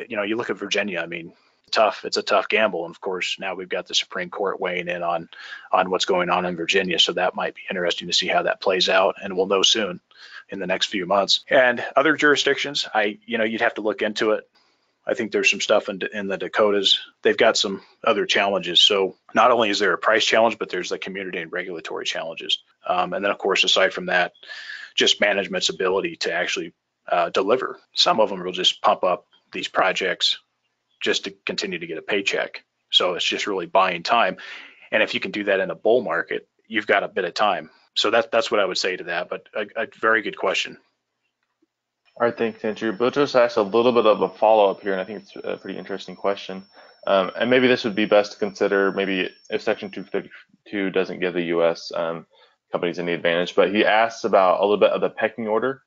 you know, you look at Virginia, I mean, it's a tough gamble. And of course, now we've got the Supreme Court weighing in on what's going on in Virginia. So that might be interesting to see how that plays out. And we'll know soon in the next few months. And other jurisdictions, you'd have to look into it. I think there's some stuff in the Dakotas. They've got some other challenges. So not only is there a price challenge, but there's the community and regulatory challenges. And then, of course, aside from that, just management's ability to actually deliver. Some of them will just pump up these projects just to continue to get a paycheck. So it's just really buying time. And if you can do that in a bull market, you've got a bit of time. So that's what I would say to that. But a very good question. All right, thanks, Andrew. But just ask a little bit of a follow-up here, and I think it's a pretty interesting question. And maybe this would be best to consider maybe if Section 232 doesn't give the U.S. Companies any advantage. But he asks about a little bit of the pecking order.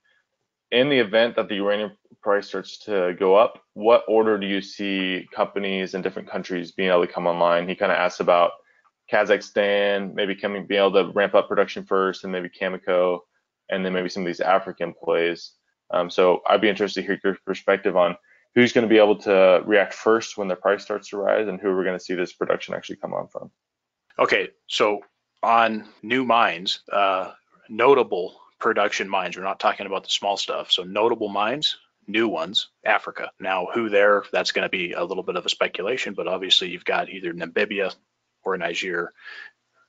In the event that the uranium price starts to go up, what order do you see companies in different countries being able to come online? He kind of asks about Kazakhstan, maybe being able to ramp up production first, and maybe Cameco, and then maybe some of these African plays. So I'd be interested to hear your perspective on who's going to be able to react first when the price starts to rise, and who we're going to see this production actually come on from. Okay, so on new mines, notable production mines, we're not talking about the small stuff. So notable mines, new ones, Africa. Now, who there, that's going to be a little bit of a speculation, but obviously you've got either Namibia or Niger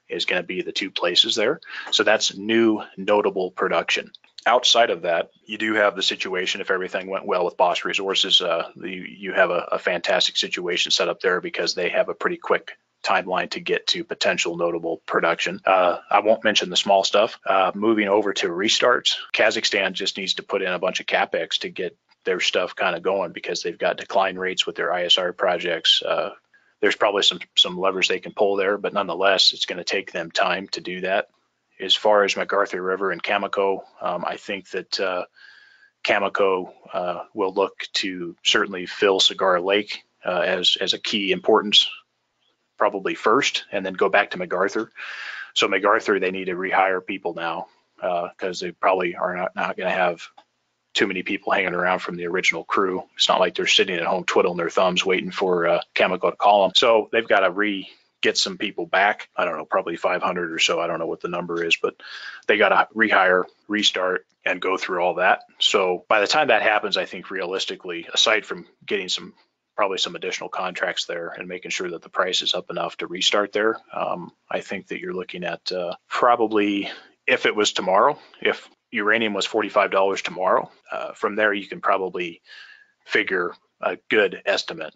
is going to be the two places there. So that's new notable production. Outside of that, you do have the situation, if everything went well with Boss Resources, you have a fantastic situation set up there because they have a pretty quick timeline to get to potential notable production. I won't mention the small stuff. Moving over to restarts, Kazakhstan just needs to put in a bunch of CapEx to get their stuff kind of going because they've got decline rates with their ISR projects. There's probably some levers they can pull there, but nonetheless, it's going to take them time to do that. As far as McArthur River and Cameco, I think that Cameco will look to certainly fill Cigar Lake as a key importance, probably first, and then go back to MacArthur. So MacArthur, they need to rehire people now because they probably are not going to have too many people hanging around from the original crew. It's not like they're sitting at home twiddling their thumbs waiting for Cameco to call them. So they've got to get some people back. I don't know, probably 500 or so. I don't know what the number is, but they got to rehire, restart, and go through all that. So by the time that happens, I think realistically, aside from getting probably some additional contracts there and making sure that the price is up enough to restart there, I think that you're looking at probably, if it was tomorrow, if uranium was $45 tomorrow, from there you can probably figure a good estimate,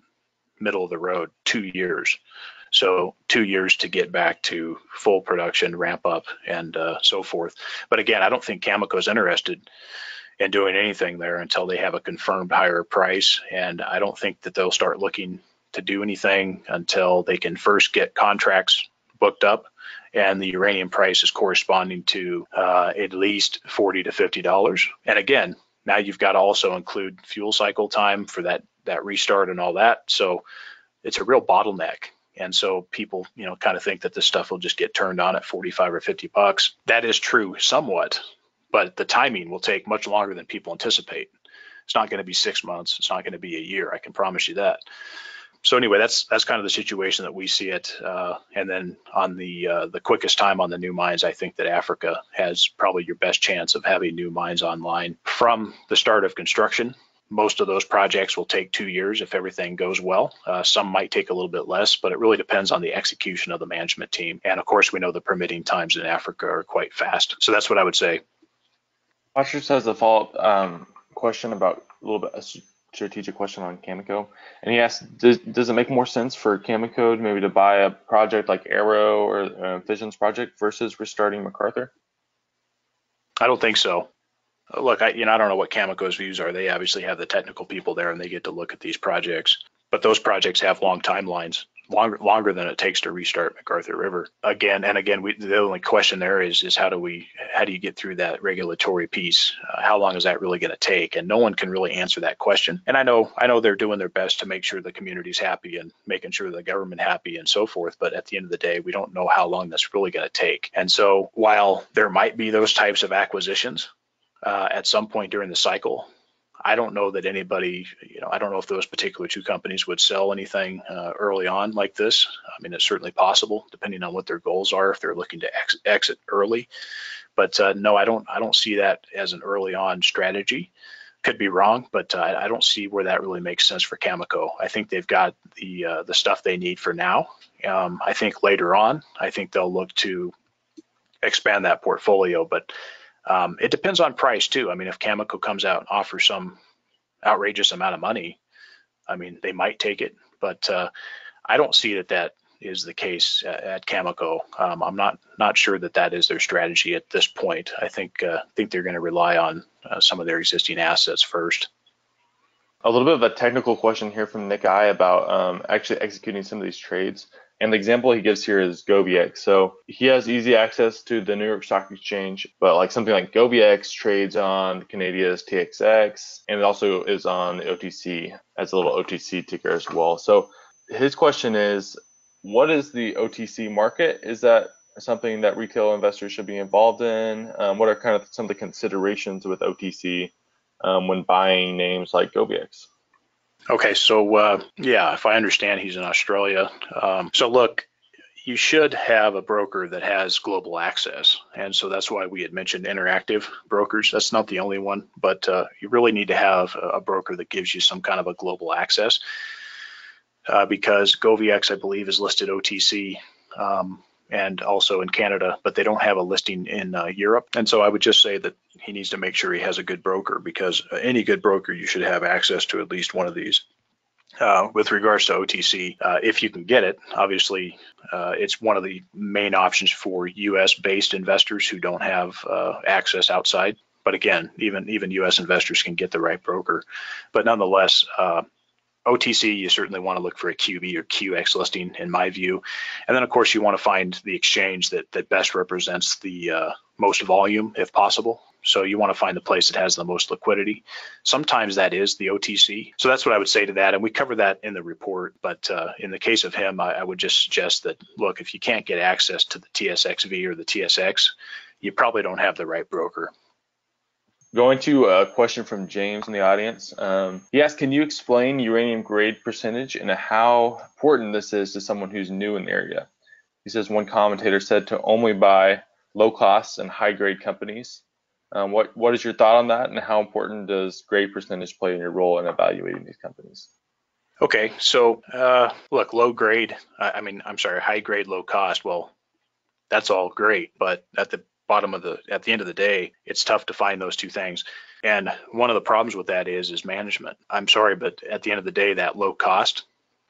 middle of the road, 2 years. So 2 years to get back to full production, ramp up, and so forth. But again, I don't think Cameco is interested in doing anything there until they have a confirmed higher price. And I don't think that they'll start looking to do anything until they can first get contracts booked up and the uranium price is corresponding to at least $40 to $50. And again, now you've got to also include fuel cycle time for that restart and all that. So it's a real bottleneck. And so people, kind of think that this stuff will just get turned on at 45 or $50. That is true somewhat, but the timing will take much longer than people anticipate. It's not going to be 6 months. It's not going to be a year. I can promise you that. So anyway, that's kind of the situation that we see it. And then on the quickest time on the new mines, I think that Africa has probably your best chance of having new mines online from the start of construction. Most of those projects will take 2 years if everything goes well. Some might take a little bit less, but it really depends on the execution of the management team. And of course, we know the permitting times in Africa are quite fast. So that's what I would say. Watchers has a follow-up question about a little bit a strategic question on Cameco. And he asked, does it make more sense for Cameco maybe to buy a project like Arrow or Fission's project versus restarting MacArthur? I don't think so. Look, I don't know what Cameco's views are. They obviously have the technical people there and they get to look at these projects. But those projects have long timelines, longer than it takes to restart MacArthur River. Again, the only question there is how do you get through that regulatory piece? How long is that really going to take? And no one can really answer that question. And I know they're doing their best to make sure the community's happy and making sure the government happy and so forth. But at the end of the day, we don't know how long that's really going to take. And so while there might be those types of acquisitions, at some point during the cycle, I don't know that anybody, I don't know if those particular two companies would sell anything early on like this. I mean, it's certainly possible, depending on what their goals are, if they're looking to exit early. But no, I don't see that as an early on strategy. Could be wrong, but I don't see where that really makes sense for Cameco. I think they've got the stuff they need for now. I think later on, I think they'll look to expand that portfolio, but it depends on price too. I mean, if Cameco comes out and offers some outrageous amount of money, I mean, they might take it, but I don't see that is the case at Cameco. I'm not sure that is their strategy at this point. I think they're going to rely on some of their existing assets first. A little bit of a technical question here from Nick I about actually executing some of these trades. And the example he gives here is GoviX. So he has easy access to the New York Stock Exchange, but like something like GoviX trades on Canadia's TXX, and it also is on the OTC as a little OTC ticker as well. So his question is, what is the OTC market? Is that something that retail investors should be involved in? What are kind of some of the considerations with OTC when buying names like GoviX? Okay, so if I understand, he's in Australia. So look, you should have a broker that has global access. And so that's why we had mentioned interactive brokers. That's not the only one, but you really need to have a broker that gives you some kind of a global access because GoviX, I believe, is listed OTC and also in Canada, but they don't have a listing in Europe. And so I would just say that he needs to make sure he has a good broker, because any good broker, you should have access to at least one of these. With regards to OTC, if you can get it, obviously it's one of the main options for US-based investors who don't have access outside. But again, even US investors can get the right broker. But nonetheless, OTC, you certainly want to look for a QB or QX listing, in my view. And then, of course, you want to find the exchange that best represents the most volume, if possible. So you want to find the place that has the most liquidity. Sometimes that is the OTC. So that's what I would say to that. And we cover that in the report. But in the case of him, I would just suggest that, look, if you can't get access to the TSXV or the TSX, you probably don't have the right broker. Going to a question from James in the audience. He asked, can you explain uranium grade percentage and how important this is to someone who's new in the area? He says one commentator said to only buy low cost and high grade companies. What is your thought on that, and how important does grade percentage play in your role in evaluating these companies? Okay, so look, low grade, high grade, low cost. Well, that's all great, but at the end of the day, it's tough to find those two things. And one of the problems with that is management. I'm sorry, but at the end of the day, that low cost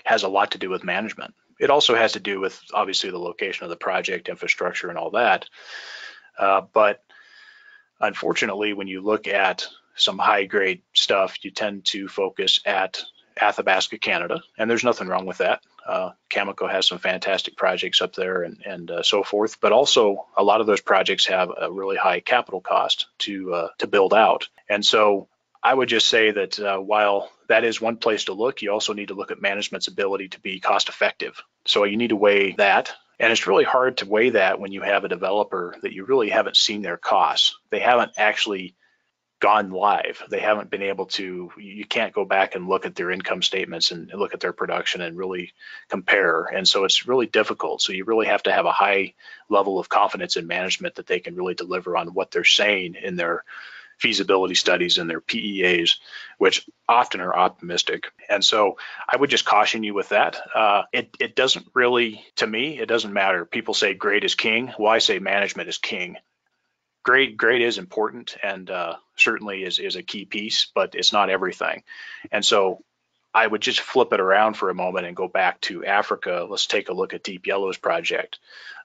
has a lot to do with management. It also has to do with, obviously, the location of the project, infrastructure, and all that. But unfortunately, when you look at some high-grade stuff, you tend to focus at Athabasca, Canada, and there's nothing wrong with that. Cameco has some fantastic projects up there and so forth, but also a lot of those projects have a really high capital cost to build out. And so I would just say that while that is one place to look, you also need to look at management's ability to be cost effective. So you need to weigh that. And it's really hard to weigh that when you have a developer that you really haven't seen their costs. They haven't actually gone live. They haven't been able to, you can't go back and look at their income statements and look at their production and really compare. And so it's really difficult. So you really have to have a high level of confidence in management that they can really deliver on what they're saying in their feasibility studies and their PEAs, which often are optimistic. And so I would just caution you with that. It doesn't really, to me, it doesn't matter. People say grade is king. Well, I say management is king. Grade is important and certainly is a key piece, but it's not everything. And so I would just flip it around for a moment and go back to Africa. Let's take a look at Deep Yellow's project.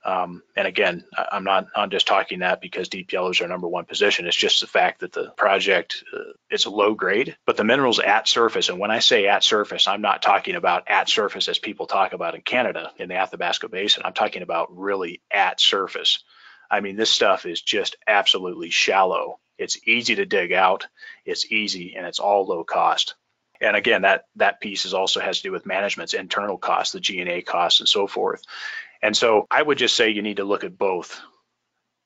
And again, I'm just talking that because Deep Yellow is our number one position. It's just the fact that the project is a low grade, but the mineral's at surface. And when I say at surface, I'm not talking about at surface as people talk about in Canada in the Athabasca Basin. I'm talking about really at surface. I mean, this stuff is just absolutely shallow. It's easy to dig out, it's easy, and it's all low cost. And again, that piece also has to do with management's internal costs, the G&A costs and so forth. And so I would just say you need to look at both.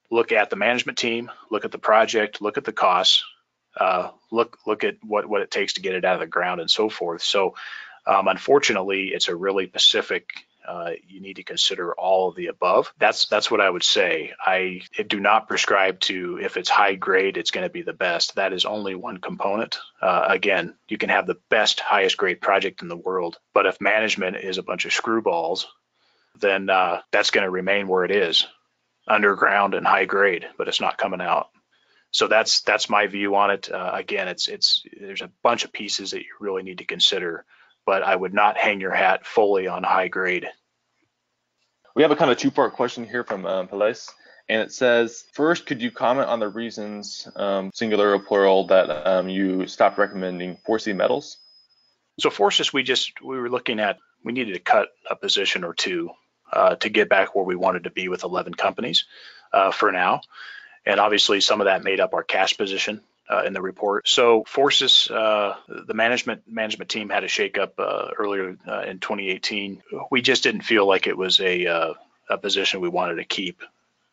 Look at the management team, look at the project, look at the costs, look at what it takes to get it out of the ground and so forth. So unfortunately, it's a really Pacific. You need to consider all of the above. That's what I would say. I do not prescribe to if it's high grade, it's going to be the best. That is only one component. Again, you can have the best, highest grade project in the world, but if management is a bunch of screwballs, then that's going to remain where it is, underground and high grade, but it's not coming out. So that's my view on it. Again, there's a bunch of pieces that you really need to consider, but I would not hang your hat fully on high grade. We have a kind of two-part question here from Paladin, and it says, first, could you comment on the reasons, singular or plural, that you stopped recommending 4C metals? So Forces, we were looking at, we needed to cut a position or two to get back where we wanted to be with 11 companies for now. And obviously some of that made up our cash position in the report. So Forces, the management team had a shakeup earlier in 2018. We just didn't feel like it was a position we wanted to keep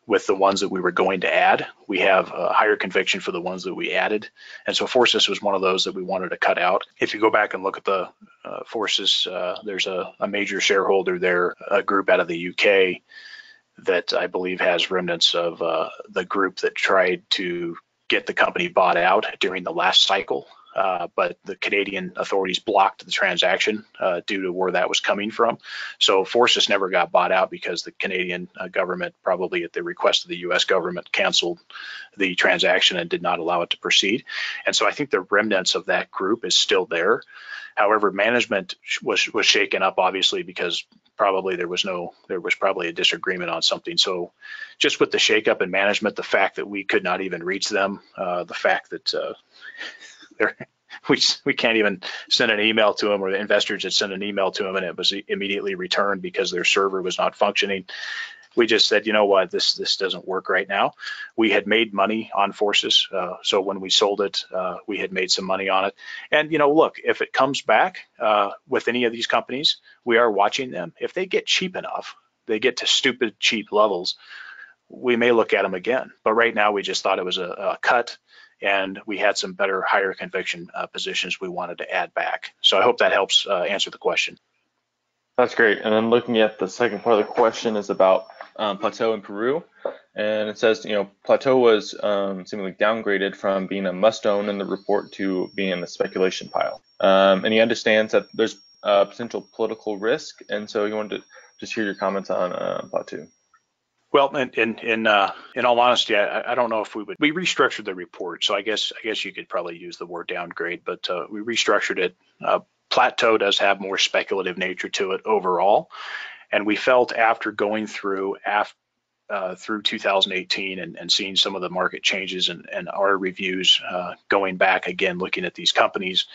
with the ones that we were going to add. We have a higher conviction for the ones that we added. And so Forces was one of those that we wanted to cut out. If you go back and look at the Forces, there's a major shareholder there, a group out of the UK that I believe has remnants of the group that tried to get the company bought out during the last cycle. But the Canadian authorities blocked the transaction due to where that was coming from. So Forces never got bought out because the Canadian government, probably at the request of the US government, canceled the transaction and did not allow it to proceed. And so I think the remnants of that group is still there. However, management was shaken up, obviously, because probably there was probably a disagreement on something. So just with the shakeup in management, the fact that we could not even reach them, the fact that we can't even send an email to them, or the investors had sent an email to them and it was immediately returned because their server was not functioning. We just said, you know what, this doesn't work right now. We had made money on Forces, so when we sold it, we had made some money on it. And look, if it comes back with any of these companies, we are watching them. If they get cheap enough, they get to stupid cheap levels, we may look at them again. But right now, we just thought it was a cut, and we had some better, higher conviction positions we wanted to add back. So I hope that helps answer the question. That's great. And then looking at the second part of the question is about Plateau in Peru. And it says, Plateau was seemingly downgraded from being a must-own in the report to being in the speculation pile. And he understands that there's potential political risk. And so he wanted to just hear your comments on Plateau. Well, in all honesty, I don't know if we restructured the report. So I guess you could probably use the word downgrade, but we restructured it. Plateau does have more speculative nature to it overall. And we felt after going through 2018 and seeing some of the market changes and our reviews, going back again, looking at these companies,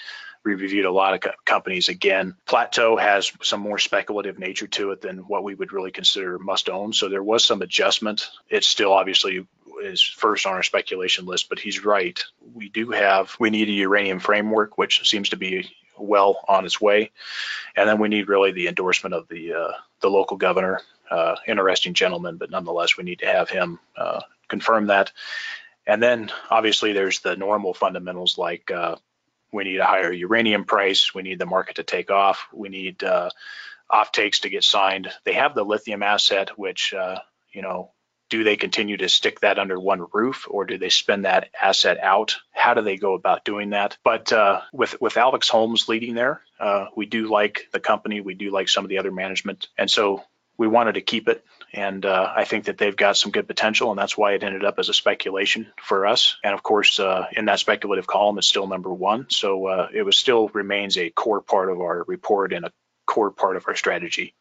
we reviewed a lot of companies again. Plateau has some more speculative nature to it than what we would really consider must own. So there was some adjustment. It still obviously is first on our speculation list, but he's right. We need a uranium framework, which seems to be well on its way. And then we need really the endorsement of the local governor. Interesting gentleman, but nonetheless, we need to have him confirm that. And then obviously there's the normal fundamentals like we need a higher uranium price. We need the market to take off. We need offtakes to get signed. They have the lithium asset, which, do they continue to stick that under one roof, or do they spin that asset out? How do they go about doing that? But with Alex Holmes leading there, we do like the company. We do like some of the other management. And so we wanted to keep it. And I think that they've got some good potential, and that's why it ended up as a speculation for us. And of course, in that speculative column, it's still number one. So it still remains a core part of our report and a core part of our strategy.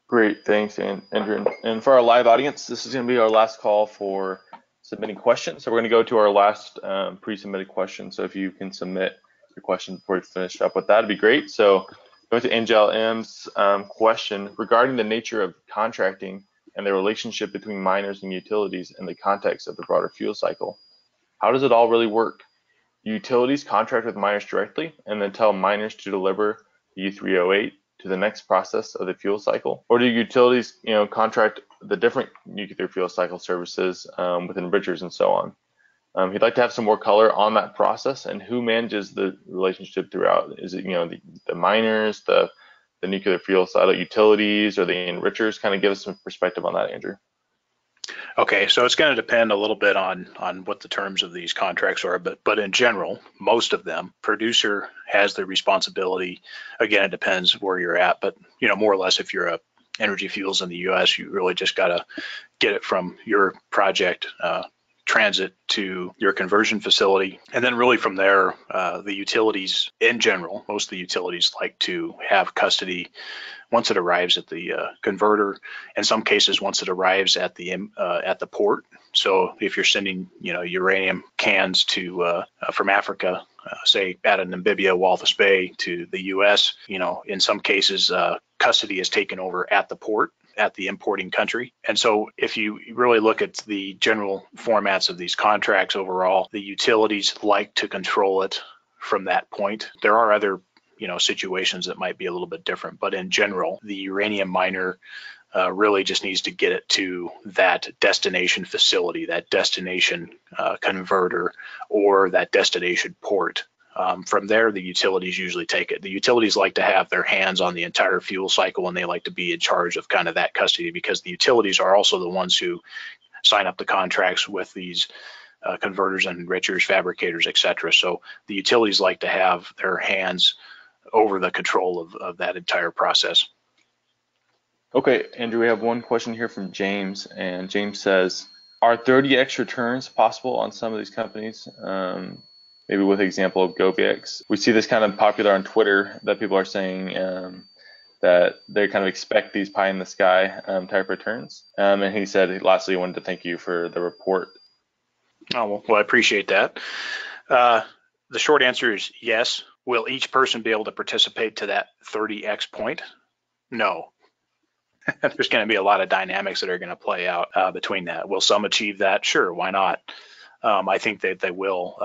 Great, thanks, Andrew. And for our live audience, this is going to be our last call for submitting questions. So we're going to go to our last pre-submitted question. So if you can submit your question before we finish up with that, it'd be great. So going to Angel M's question regarding the nature of contracting and the relationship between miners and utilities in the context of the broader fuel cycle. How does it all really work? Do utilities contract with miners directly and then tell miners to deliver the U3O8 to the next process of the fuel cycle? Or do utilities, contract the different nuclear fuel cycle services with enrichers and so on? He'd like to have some more color on that process and who manages the relationship throughout. Is it, the miners, the nuclear fuel silo utilities, or the enrichers? Kind of give us some perspective on that, Andrew. Okay, so it's going to depend a little bit on what the terms of these contracts are, but in general, most of them, producer has the responsibility. Again, it depends where you're at, but more or less, if you're a Energy Fuels in the U.S., you really just got to get it from your project transit to your conversion facility, and then really from there, the utilities in general, most of the utilities like to have custody once it arrives at the converter. In some cases, once it arrives at the port. So if you're sending uranium cans to from Africa, say out of Namibia, Walvis Bay to the U.S., in some cases custody is taken over at the port, at the importing country. And so if you really look at the general formats of these contracts overall, the utilities like to control it from that point. There are other situations that might be a little bit different, but in general, the uranium miner really just needs to get it to that destination facility, that destination converter, or that destination port. From there, the utilities usually take it. The utilities like to have their hands on the entire fuel cycle, and they like to be in charge of kind of that custody, because the utilities are also the ones who sign up the contracts with these converters and enrichers, fabricators, etc. So the utilities like to have their hands over the control of that entire process. Okay, Andrew, we have one question here from James, and James says, are 30x returns possible on some of these companies? Maybe with the example of GoBX. We see this kind of popular on Twitter, that people are saying that they kind of expect these pie in the sky type returns. And he said, lastly, he wanted to thank you for the report. Oh, well, I appreciate that. The short answer is yes. Will each person be able to participate to that 30x point? No. There's going to be a lot of dynamics that are going to play out between that. Will some achieve that? Sure, why not? I think that they will.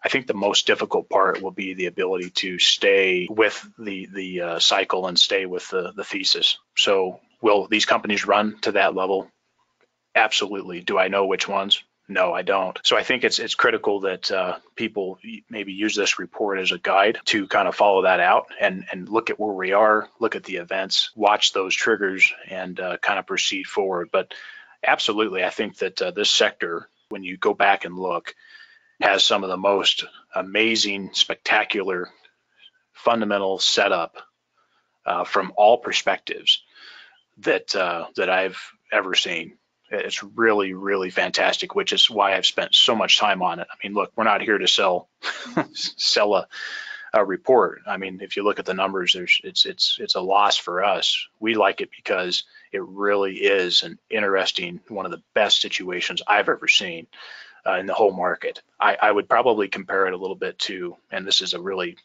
I think the most difficult part will be the ability to stay with the cycle and stay with the thesis. So will these companies run to that level? Absolutely. Do I know which ones? No, I don't. So I think it's critical that people maybe use this report as a guide to kind of follow that out and look at where we are, look at the events, watch those triggers, and kind of proceed forward. But absolutely, I think that this sector, when you go back and look, has some of the most amazing, spectacular, fundamental setup from all perspectives that I've ever seen. It's really, really fantastic, which is why I've spent so much time on it. I mean, look, we're not here to sell a report. I mean, if you look at the numbers, it's a loss for us. We like it because it really is an interesting, one of the best situations I've ever seen in the whole market. I would probably compare it a little bit to, and this is a really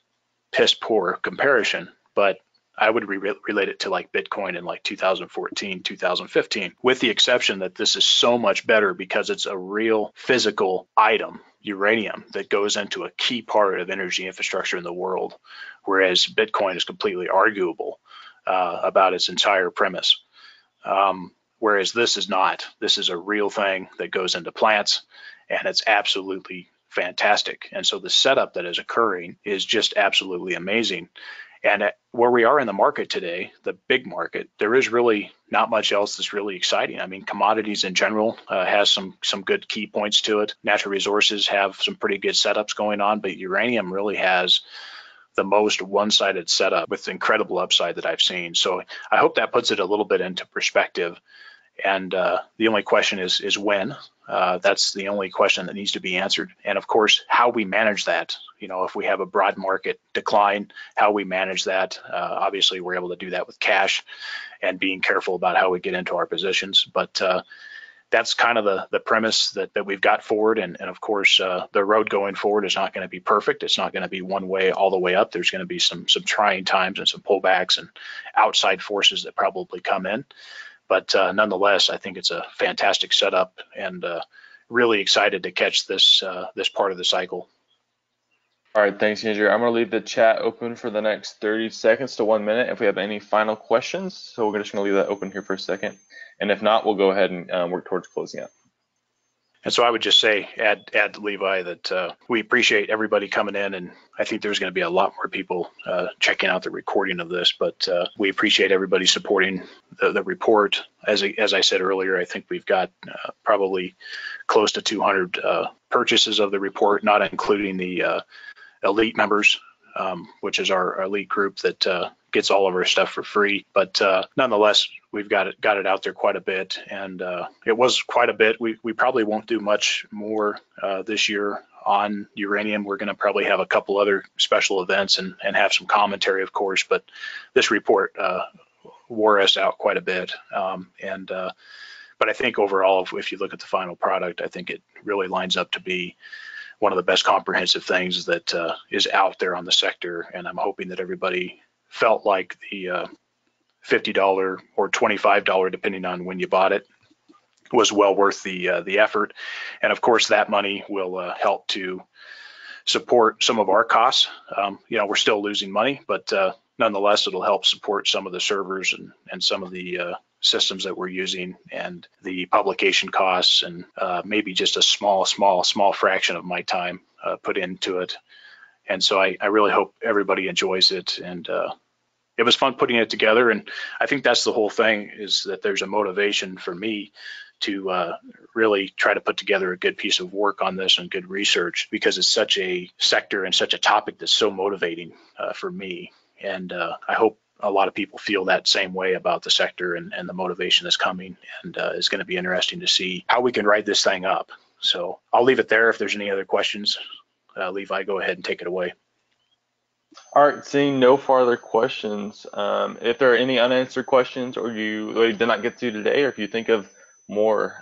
piss poor comparison, but I would relate it to like Bitcoin in like 2014, 2015, with the exception that this is so much better because it's a real physical item, uranium, that goes into a key part of energy infrastructure in the world, whereas Bitcoin is completely arguable about its entire premise. Whereas this is not. This is a real thing that goes into plants, and it's absolutely fantastic. And so the setup that is occurring is just absolutely amazing. And where we are in the market today, the big market, there is really not much else that's really exciting. I mean, commodities in general has some good key points to it. Natural resources have some pretty good setups going on, but uranium really has the most one-sided setup with incredible upside that I've seen. So I hope that puts it a little bit into perspective. And the only question is when. That's the only question that needs to be answered. And of course, how we manage that. You know, if we have a broad market decline, how we manage that. Obviously, we're able to do that with cash and being careful about how we get into our positions. But that's kind of the premise that we've got forward. And of course, the road going forward is not going to be perfect. It's not going to be one way all the way up. There's going to be some trying times and some pullbacks and outside forces that probably come in. But nonetheless, I think it's a fantastic setup, and really excited to catch this part of the cycle. All right, thanks, Andrew. I'm going to leave the chat open for the next 30 seconds to 1 minute if we have any final questions. So we're just going to leave that open here for a second. And if not, we'll go ahead and work towards closing out. And so I would just say, add to Levi that we appreciate everybody coming in, and I think there's going to be a lot more people checking out the recording of this, but we appreciate everybody supporting the report. As I said earlier, I think we've got probably close to 200 purchases of the report, not including the elite members, which is our elite group that gets all of our stuff for free. But nonetheless, we've got it out there quite a bit, and it was quite a bit. We probably won't do much more this year on uranium. We're going to probably have a couple other special events and have some commentary, of course, but this report wore us out quite a bit. But I think overall, if you look at the final product, I think it really lines up to be one of the best comprehensive things that is out there on the sector. And I'm hoping that everybody felt like the $50 or $25, depending on when you bought it, was well worth the effort. And of course, that money will help to support some of our costs. We're still losing money, but nonetheless, it'll help support some of the servers and some of the systems that we're using and the publication costs, and maybe just a small fraction of my time put into it. And so I really hope everybody enjoys it. And it was fun putting it together. And I think that's the whole thing, is that there's a motivation for me to really try to put together a good piece of work on this and good research, because it's such a sector and such a topic that's so motivating for me. And I hope a lot of people feel that same way about the sector and the motivation that's coming. And it's going to be interesting to see how we can ride this thing up. So I'll leave it there. If there's any other questions, Levi, go ahead and take it away. All right, seeing no further questions, if there are any unanswered questions or you did not get to today, or if you think of more,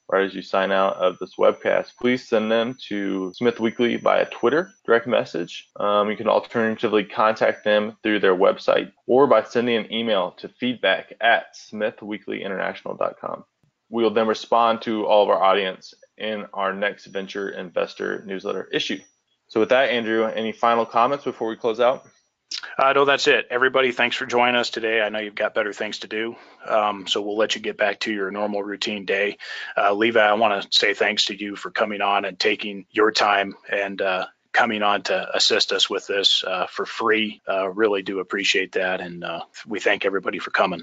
right as you sign out of this webcast. Please send them to Smith Weekly via Twitter, direct message. You can alternatively contact them through their website or by sending an email to feedback@smithweeklyinternational.com. We'll then respond to all of our audience in our next venture investor newsletter issue. So with that, Andrew, any final comments before we close out? No, that's it. Everybody, thanks for joining us today. I know you've got better things to do, so we'll let you get back to your normal routine day. Levi, I want to say thanks to you for coming on and taking your time and coming on to assist us with this for free. Really do appreciate that, and we thank everybody for coming.